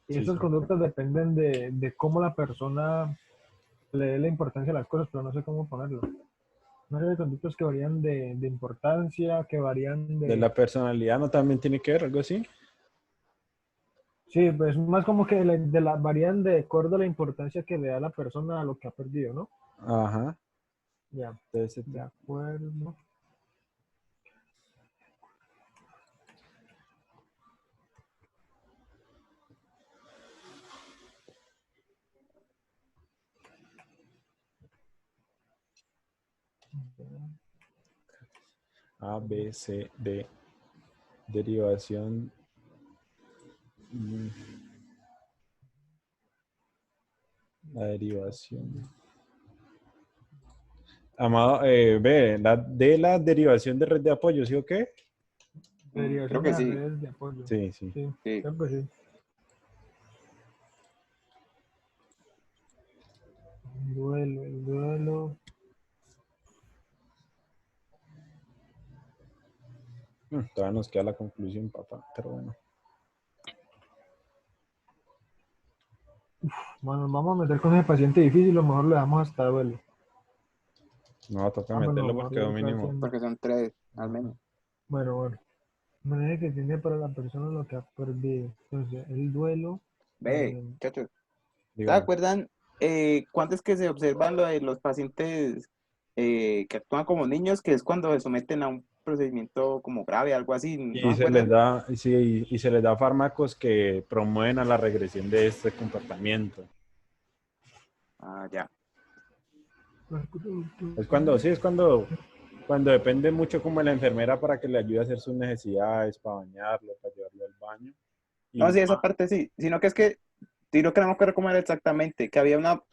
Y Sí, esas sí. conductas dependen de cómo la persona le dé la importancia a las cosas, pero no sé cómo ponerlo. Una serie de conductas que varían de importancia, que varían De de... la personalidad no también tiene que ver, algo así. Sí, pues más como que varían de acuerdo a la importancia que le da la persona a lo que ha perdido, ¿no? Ajá. Ya, Entonces, de acuerdo. A, B, C, D. Derivación. La derivación. Amado, ve, de la derivación de red de apoyo, ¿sí o qué? Creo Derivación que a sí. redes de apoyo. Sí, sí. Sí, Sí. creo que sí. El duelo. Todavía nos queda la conclusión, papá, pero bueno. Bueno, nos vamos a meter con ese paciente difícil, lo mejor le damos hasta duelo. No, toca Bueno, meterlo lo mejor porque le es toca mínimo. haciendo. Porque son 3 al menos. Bueno. Manera que tiene para la persona lo que ha perdido. Entonces, el duelo. Ve, eh, muchachos, ¿se Dígame. acuerdan cuándo es que se observan lo de los pacientes que actúan como niños, que es cuando se someten a un procedimiento como grave, algo así? ¿No Y se se les acuerdan? da, sí, y se les da fármacos que promueven a la regresión de este comportamiento. Ah, ya. Es cuando, sí, es cuando depende mucho como de la enfermera para que le ayude a hacer sus necesidades, para bañarlo, para llevarlo al baño. No, Y sí, esa parte sí, sino sino que no me acuerdo cómo era exactamente, que había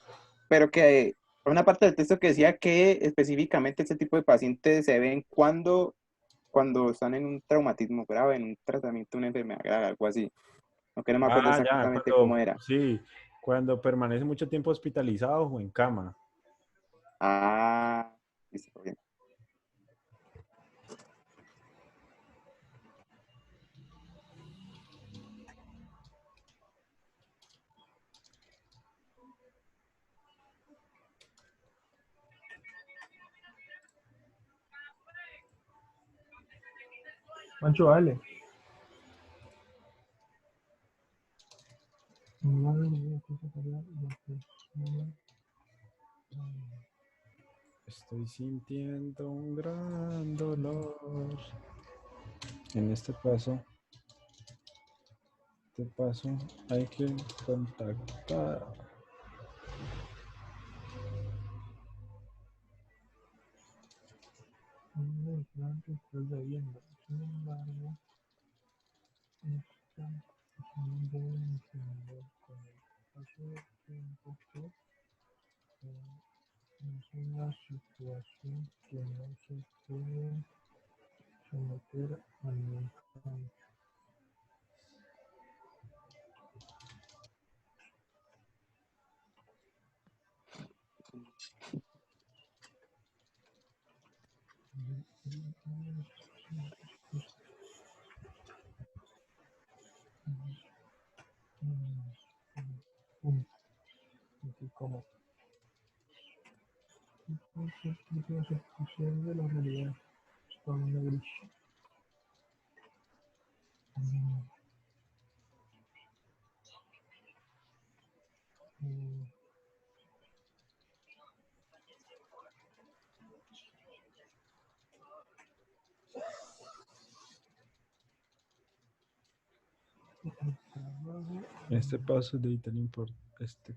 pero que una parte del texto que decía que específicamente este tipo de pacientes se ven cuando están en un traumatismo grave, en un tratamiento de una enfermedad grave, algo así. Aunque no me acuerdo ya, exactamente cómo era. sí, cuando permanece mucho tiempo hospitalizado o en cama. Ah, listo, bien. Mancho, vale. Estoy sintiendo un gran dolor. En este paso hay que contactar. Estoy bebiendo. Sin embargo, esta no debe entender con el paso del tiempo que es una situación que no se puede someter a ningún. Así como la sustitución de la realidad con una gris. Este paso es de vital importancia.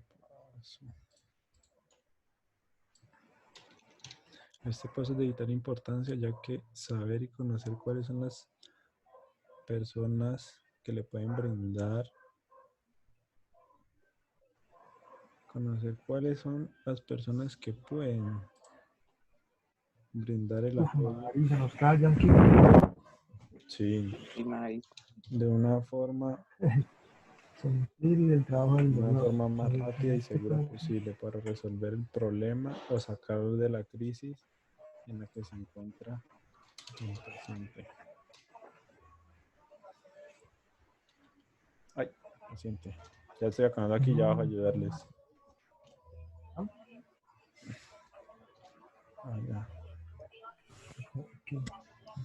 Este paso es de vital importancia, ya que saber y conocer cuáles son las personas que le pueden brindar, conocer cuáles son las personas que pueden brindar el apoyo, Mari, se nos cae Yankee. sí, Y nada, de una forma, Sentir el trabajo del de una dolor. forma más En rápida y este segura caso, posible para resolver el problema o sacarlo de la crisis en la que se encuentra Paciente. Ay, paciente. Ya estoy acabando aquí, ya abajo a ayudarles. Ah, ya.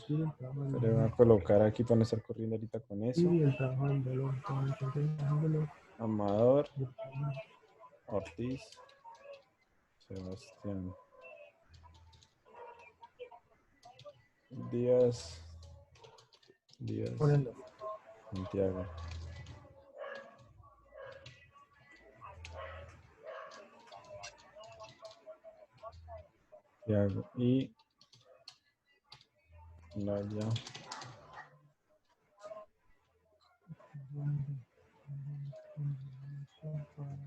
Le voy a colocar aquí para no estar corriendo ahorita con eso. Amador, Ortiz, Sebastián, Díaz, Poniendo. Santiago. Santiago y Laya.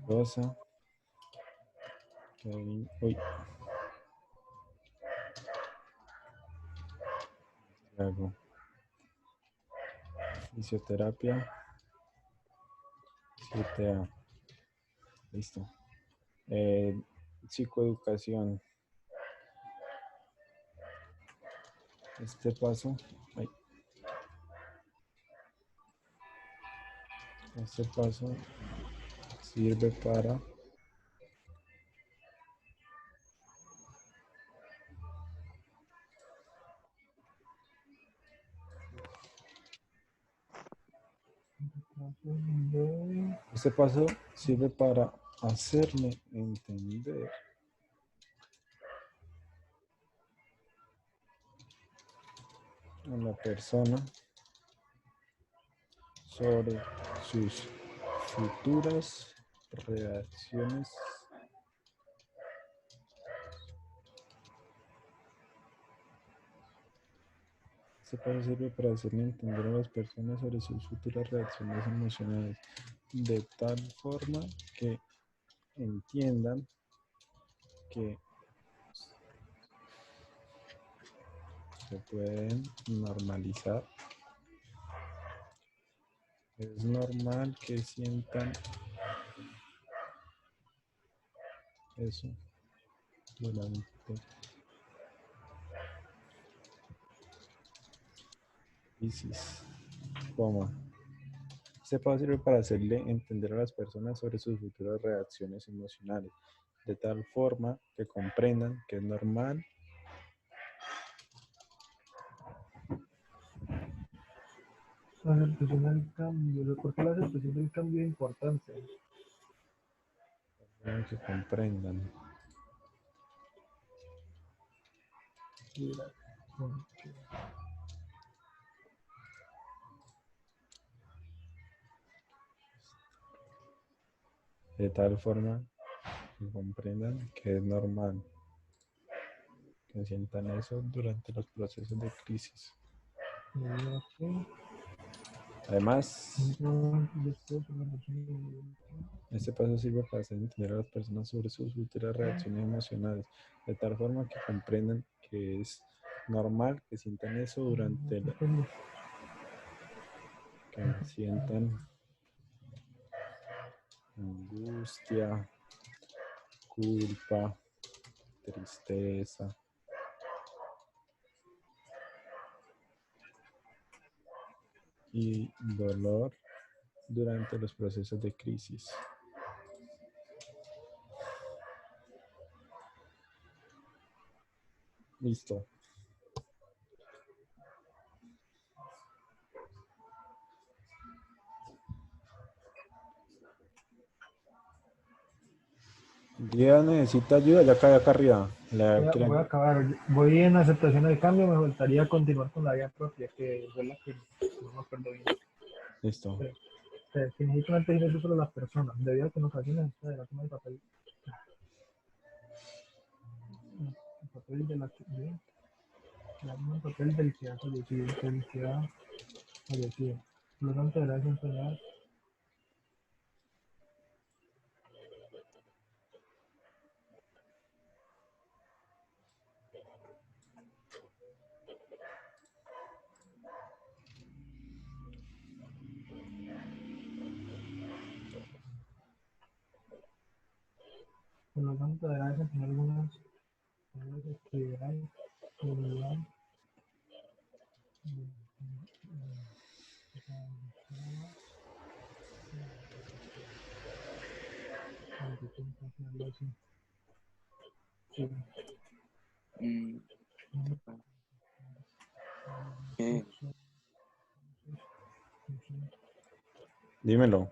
Rosa. Kevin. Uy. Santiago. Fisioterapia. 7A. Listo. Psicoeducación. Este paso. Ay. Este paso sirve para hacerle entender a la persona sobre sus futuras reacciones Este paso sirve para hacerle entender a las personas sobre sus futuras reacciones emocionales, de tal forma que entiendan que se pueden normalizar. Es normal que sientan eso durante crisis. Coma. Este paso sirve para hacerle entender a las personas sobre sus futuras reacciones emocionales, de tal forma que comprendan que es normal La aceptación del cambio. ¿Por qué la aceptación del cambio es importante? que comprendan. De tal forma que comprendan que es normal que sientan eso durante los procesos de crisis. Además, este paso sirve para hacer entender a las personas sobre sus futuras reacciones emocionales, de tal forma que comprendan que es normal que sientan eso durante la, que sientan angustia, culpa, tristeza, y dolor durante los procesos de crisis. Listo. Diana necesita ayuda, ya cae acá arriba. Voy a acabar. Voy en aceptación del cambio. Me faltaría continuar con la vía propia, que fue la que no me acuerdo bien. Listo. Definitivamente es sobre las personas, debido a que en ocasiones de la toma del papel. El papel de la el papel del que ha fallecido, del que ha fallecido. Por lo tanto, era esa enfermedad. Por lo tanto, deberá desempeñar algunas actividades Sí. Mm, eh, Dímelo.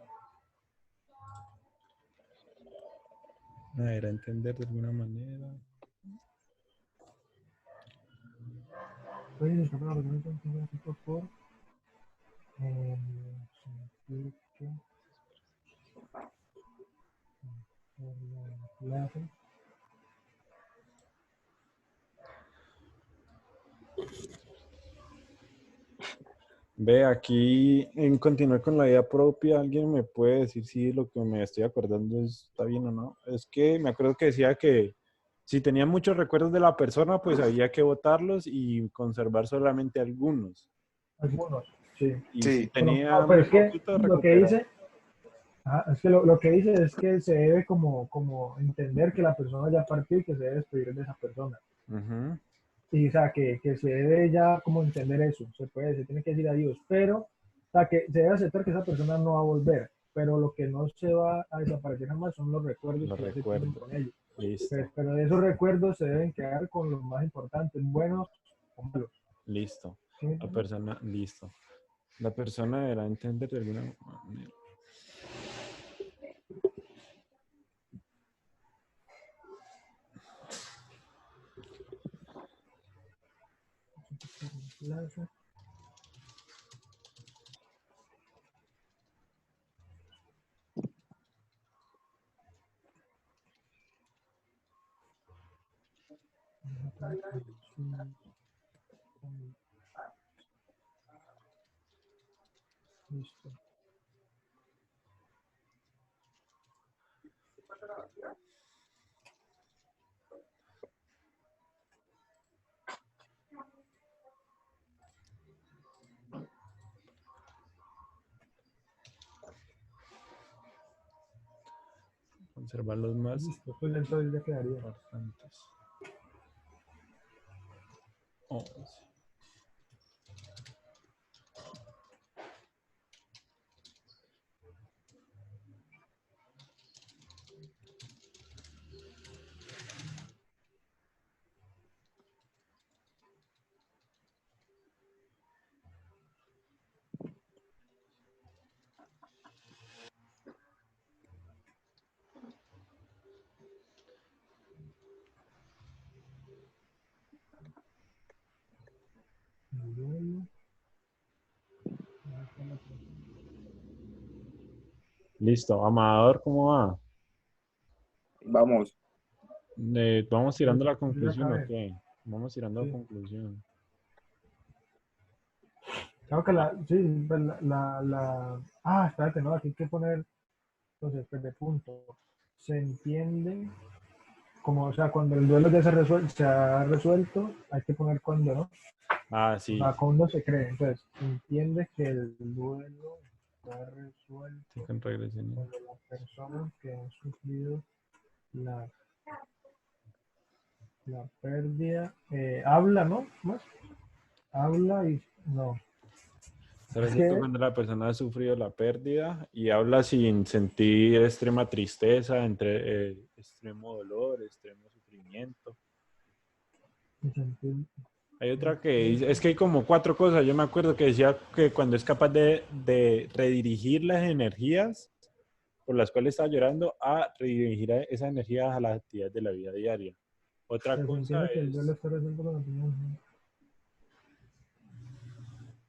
Era entender de alguna manera. Puede descargar la organización por sentir que por la clase. Ve, aquí en continuar con la vida propia, ¿alguien me puede decir si lo que me estoy acordando está bien o no? Es que me acuerdo que decía que si tenía muchos recuerdos de la persona, pues había que votarlos y conservar solamente algunos. Algunos, sí. Y si sí, Bueno, tenía no, pero muy es que poquito, lo que recuperar. dice, ajá, es que lo que dice es que se debe como entender que la persona ya partió y que se debe despedir de esa persona. Ujú. Y o sea, que se debe ya como entender eso, se tiene que decir adiós, pero, o sea, que se debe aceptar que esa persona no va a volver, pero lo que no se va a desaparecer jamás son los recuerdos Lo que ya se tienen recuerdo. con ellos. Listo, Pero esos recuerdos se deben quedar con los más importantes, buenos o malos. listo. ¿Sí me La entiendes? persona, listo. La persona deberá entender de alguna manera. Plaza. Listo. Conservar los más Listo, pues entonces ya quedaría. importantes. 11. El duelo. Listo. Amador, ¿cómo va? vamos. ¿Vamos tirando la Yo ya conclusión o acabé. qué? Vamos tirando la Sí. conclusión. Claro que sí, pues espérate, no, aquí hay que poner, entonces, pues de punto. Se entiende, como, o sea, cuando el duelo ya se ha resuelto, hay que poner cuando, ¿no? Ah, O sí. sea, cuando se cree. Entonces, se entiende que el duelo está Sí, resuelto con regresión. cuando la persona que ha sufrido la, la pérdida habla, ¿no? ¿Más? Habla y, no. Se Es resuelto que cuando la persona ha sufrido la pérdida y habla sin sentir extrema tristeza, extremo dolor, extremo sufrimiento. se sentir Hay otra que dice, es que hay como 4 cosas. Yo me acuerdo que decía que cuando es capaz de redirigir las energías por las cuales está llorando, a redirigir esas energías a las actividades de la vida diaria. Otra se cosa entiende que el duelo es, está resuelto con la opinión.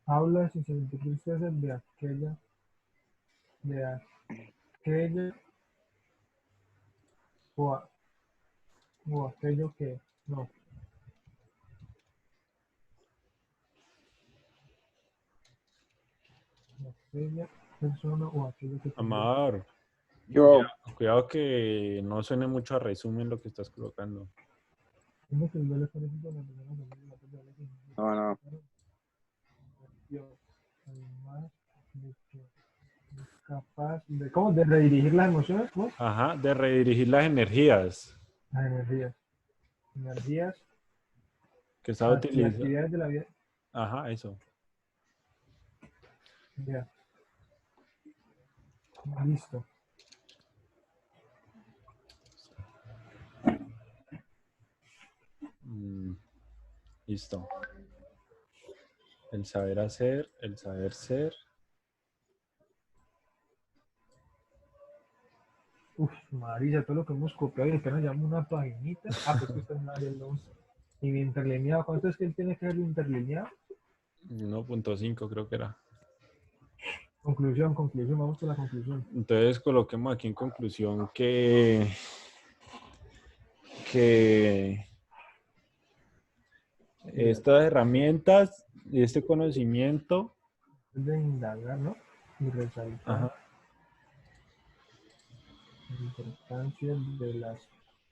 Habla sin sentir tristeza de aquella o, o aquello que no. Aquella persona o aquello que también. Amador, Yo, cuidado que no suene mucho a resumen lo que estás colocando. Entiende que el duelo está resuelto con la opinión de la persona que no, no. además de que es capaz de, ¿cómo? De redirigir las emociones, ¿no? Ajá, de redirigir las energías Las energías que está y utilizando. actividades de la vida. Ajá, eso. Ya. Listo. Listo. El saber hacer, el saber ser. Uf, Marisa, todo lo que hemos copiado y apenas llamo una paginita. Ah, pues que usted no haciendo y mi interlineado. ¿Cuánto es que él tiene que ser interlineado? 1.5 creo que era. Conclusión, vamos con la conclusión. Entonces coloquemos aquí en conclusión que estas herramientas y este conocimiento, Es de indagar, ¿no? Y resaltar ajá, la importancia de las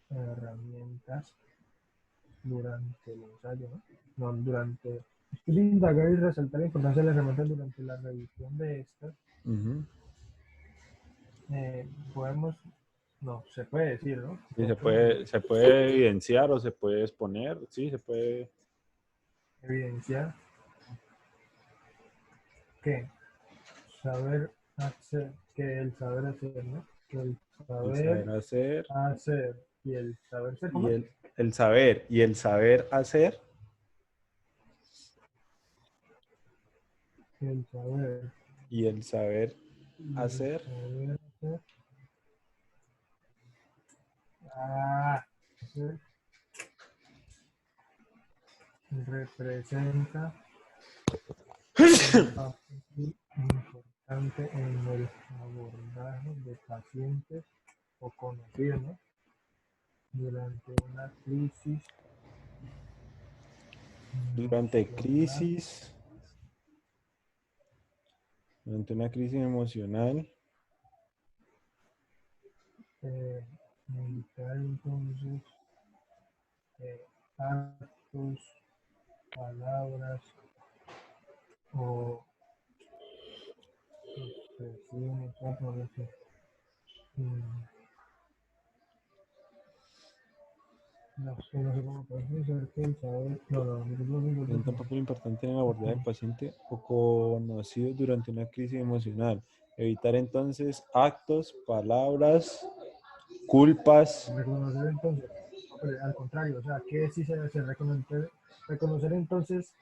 herramientas durante el ensayo, ¿no? No, durante... Es de indagar y resaltar la importancia de las herramientas durante la revisión de estas. ujú, Podemos... No, se puede decir, ¿no? y se puede evidenciar o se puede exponer, sí, se puede. Evidenciar que saber hacer, que el saber hacer, ¿no? Que el El saber saber hacer hacer y el saber ser, ¿cómo y es? el saber y el saber hacer. El saber Y el saber y el hacer saber hacer. Ah, hacer representa un papel importante en el abordaje de pacientes o conocidos, ¿no? Durante una crisis durante emocional, crisis, durante una crisis emocional, indicar entonces actos, palabras o expresiones, por decir, no sé cómo puede ser que el saber, presenta un papel importante en el abordaje del paciente o conocido durante una crisis emocional. Evitar entonces actos, palabras, culpas. reconocer entonces, al contrario, o sea, ¿qué sí se hace? Reconocer entonces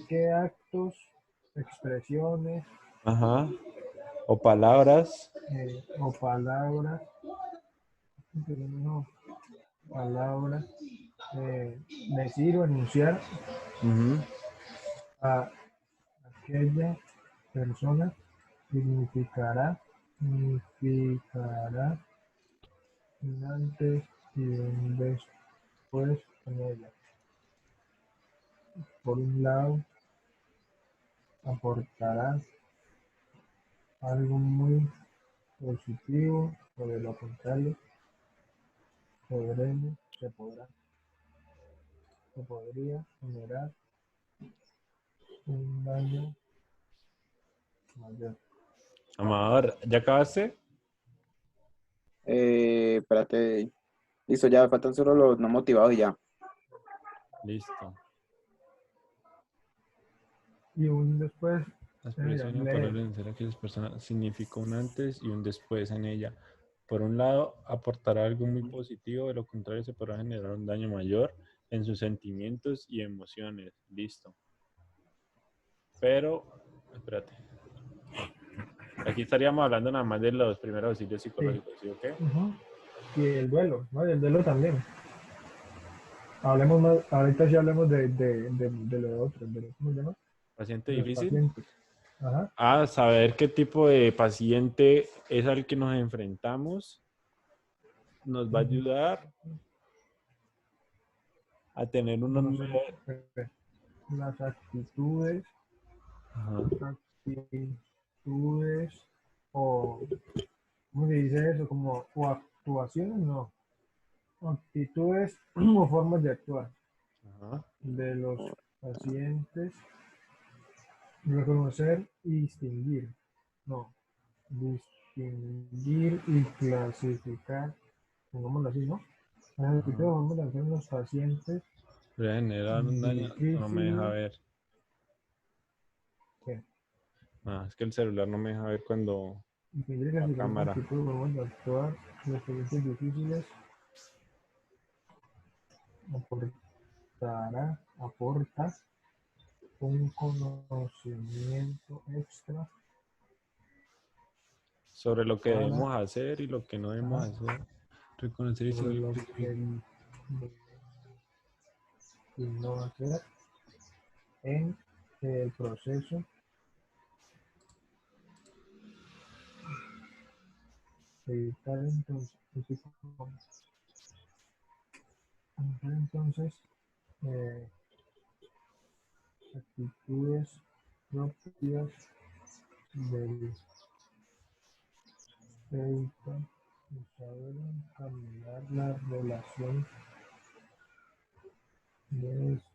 qué actos, expresiones Ajá. O palabras. o palabras, no, palabras, decir o enunciar Ujú. a aquella persona significará un antes y un después en ella. Por un lado, aportará algo muy positivo, o de lo contrario, se podría generar un daño mayor. Amador, ¿ya acabaste? Espérate. Listo, ya faltan solo los no motivados y ya. Listo. Y un después, La expresión en lee. palabras de aquellas personas significa un antes y un después en ella. Por un lado, aportará algo muy positivo, de lo contrario se podrá generar un daño mayor en sus sentimientos y emociones. Listo. Pero, espérate. Aquí estaríamos hablando nada más de los primeros auxilios psicológicos, ¿sí o qué? Y el duelo, ¿no? Y el duelo también. Hablemos más, ahorita sí hablemos de lo de otro, ¿cómo se llama? Paciente De los difícil. pacientes. Ajá. Ah, saber qué tipo de paciente es al que nos enfrentamos nos va a ayudar a tener unos No sé, las actitudes, Ajá. o, ¿cómo se dice eso? Como, o actuaciones, no. Actitudes o formas de actuar Ajá. de los pacientes, reconocer y distinguir, no, distinguir y clasificar, pongámoslo así, ¿no? Las actitudes o formas de actuar de los pacientes Voy a generar un daño. No me deja difíciles, ver. ¿qué? Ah, es que el celular no me deja ver cuando Distinguir y la clasificar con cámara. actitud de formas de actuar, las experiencias difíciles, aporta un conocimiento extra. Sobre lo que Para debemos hacer y lo que no debemos hacer. Reconocer y sobre seguir. lo que y no hacer en el proceso evitar entonces eh, actitudes propias del evitar y saber encaminar la relación de esto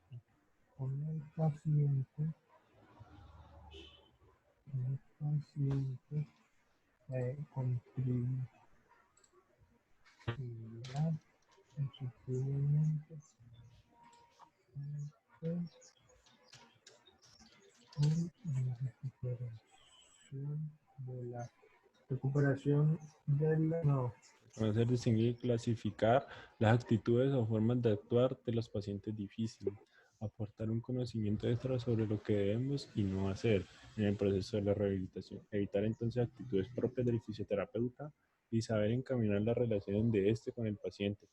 con el paciente contribuirá en su seguimiento en la recuperación de la no, Conocer, distinguir y clasificar las actitudes o formas de actuar de los pacientes difíciles. Aportar un conocimiento extra sobre lo que debemos y no hacer en el proceso de la rehabilitación. Evitar entonces actitudes propias del fisioterapeuta y saber encaminar la relación de este con el paciente.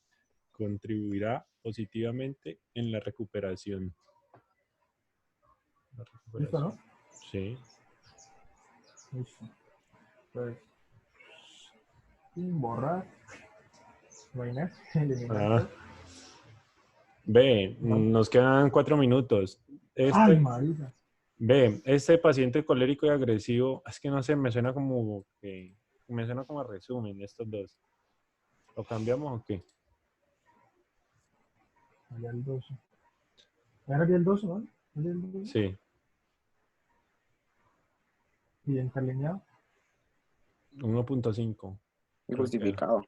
Contribuirá positivamente en la recuperación. La listo, recuperación. ¿no? Sí. Listo. Pues, sin borrar, eliminar, eliminar Ah, todo. ve, Vamos. nos quedan 4 minutos. Ay, Este, marica. ve, este paciente colérico y agresivo, es que no sé, me suena como a resumen estos dos. ¿Lo cambiamos o qué? Allá el 12. Era el 12, ¿no? Allá el 12. Sí, Y interlineado. 1.5. Creo que. Injustificado.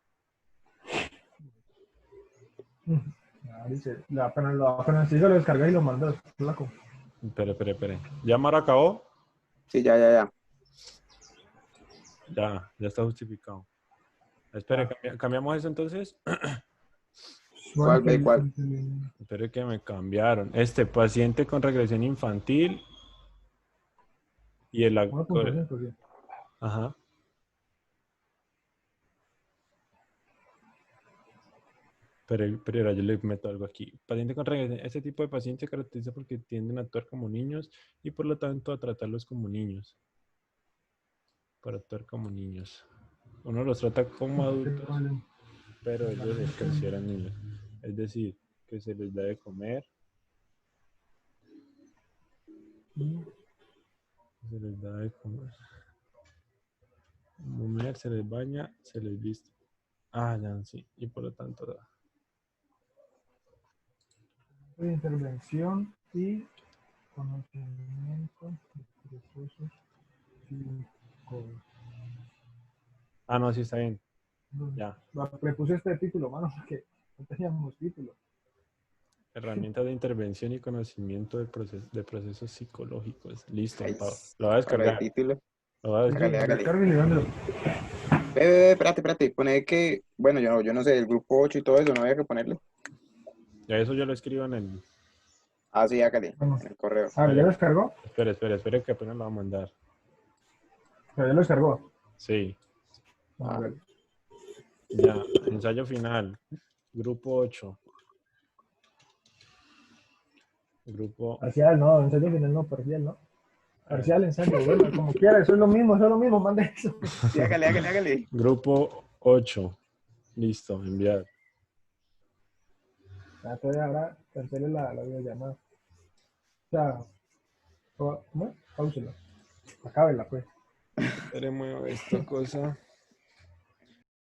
Dice, apenas sí se lo descargas y lo mandas, flaco. Espere. ¿Ya Mara acabó? Sí, ya. Ya está justificado. Espere, ¿cambiamos eso entonces? ¿Cuál ve cuál? Espere que me cambiaron. Este paciente con regresión infantil y el... 1.5, sí. Ajá. Pero yo le meto algo aquí. Paciente con regresión. Este tipo de paciente se caracteriza porque tienden a actuar como niños y por lo tanto a tratarlos como niños. Para actuar como niños. Uno los trata como adultos, pero ellos eran niños. Es decir, que se les da de comer, se les da de comer, se les baña, se les viste. Ah, ya, sí. Y por lo tanto, De intervención y conocimiento de procesos psicólogos. ah, no, sí está bien. Ya. Le puse este título, mano, porque no teníamos título. Herramientas de intervención y conocimiento de procesos psicológicos. Listo, Ay, lo voy a para el descargar. título. Lo voy a descargar. Hágale. Descarguen y dándolo. Espérate. Pone que, bueno, yo no sé, el grupo 8 y todo eso, no había que ponerle. Ya eso yo lo escribo en el... Ah, sí, hágale, Vamos. en el correo. A ver, ¿ya lo descargó? Espere que apenas lo va a mandar. Pero ya lo descargó. Sí, A ver. ya. Ensayo final. Grupo 8. Grupo... Parcial, no, ensayo final no, parcial, ¿no? Parcial, ensayo, bueno, como quiera, eso es lo mismo, mande eso. Sí, hágale. Grupo 8. Listo, enviar. Entonces ahora cancele la videollamada. O sea, ¿cómo? Páusela. Acábela, pues. Espere, muevo esta cosa.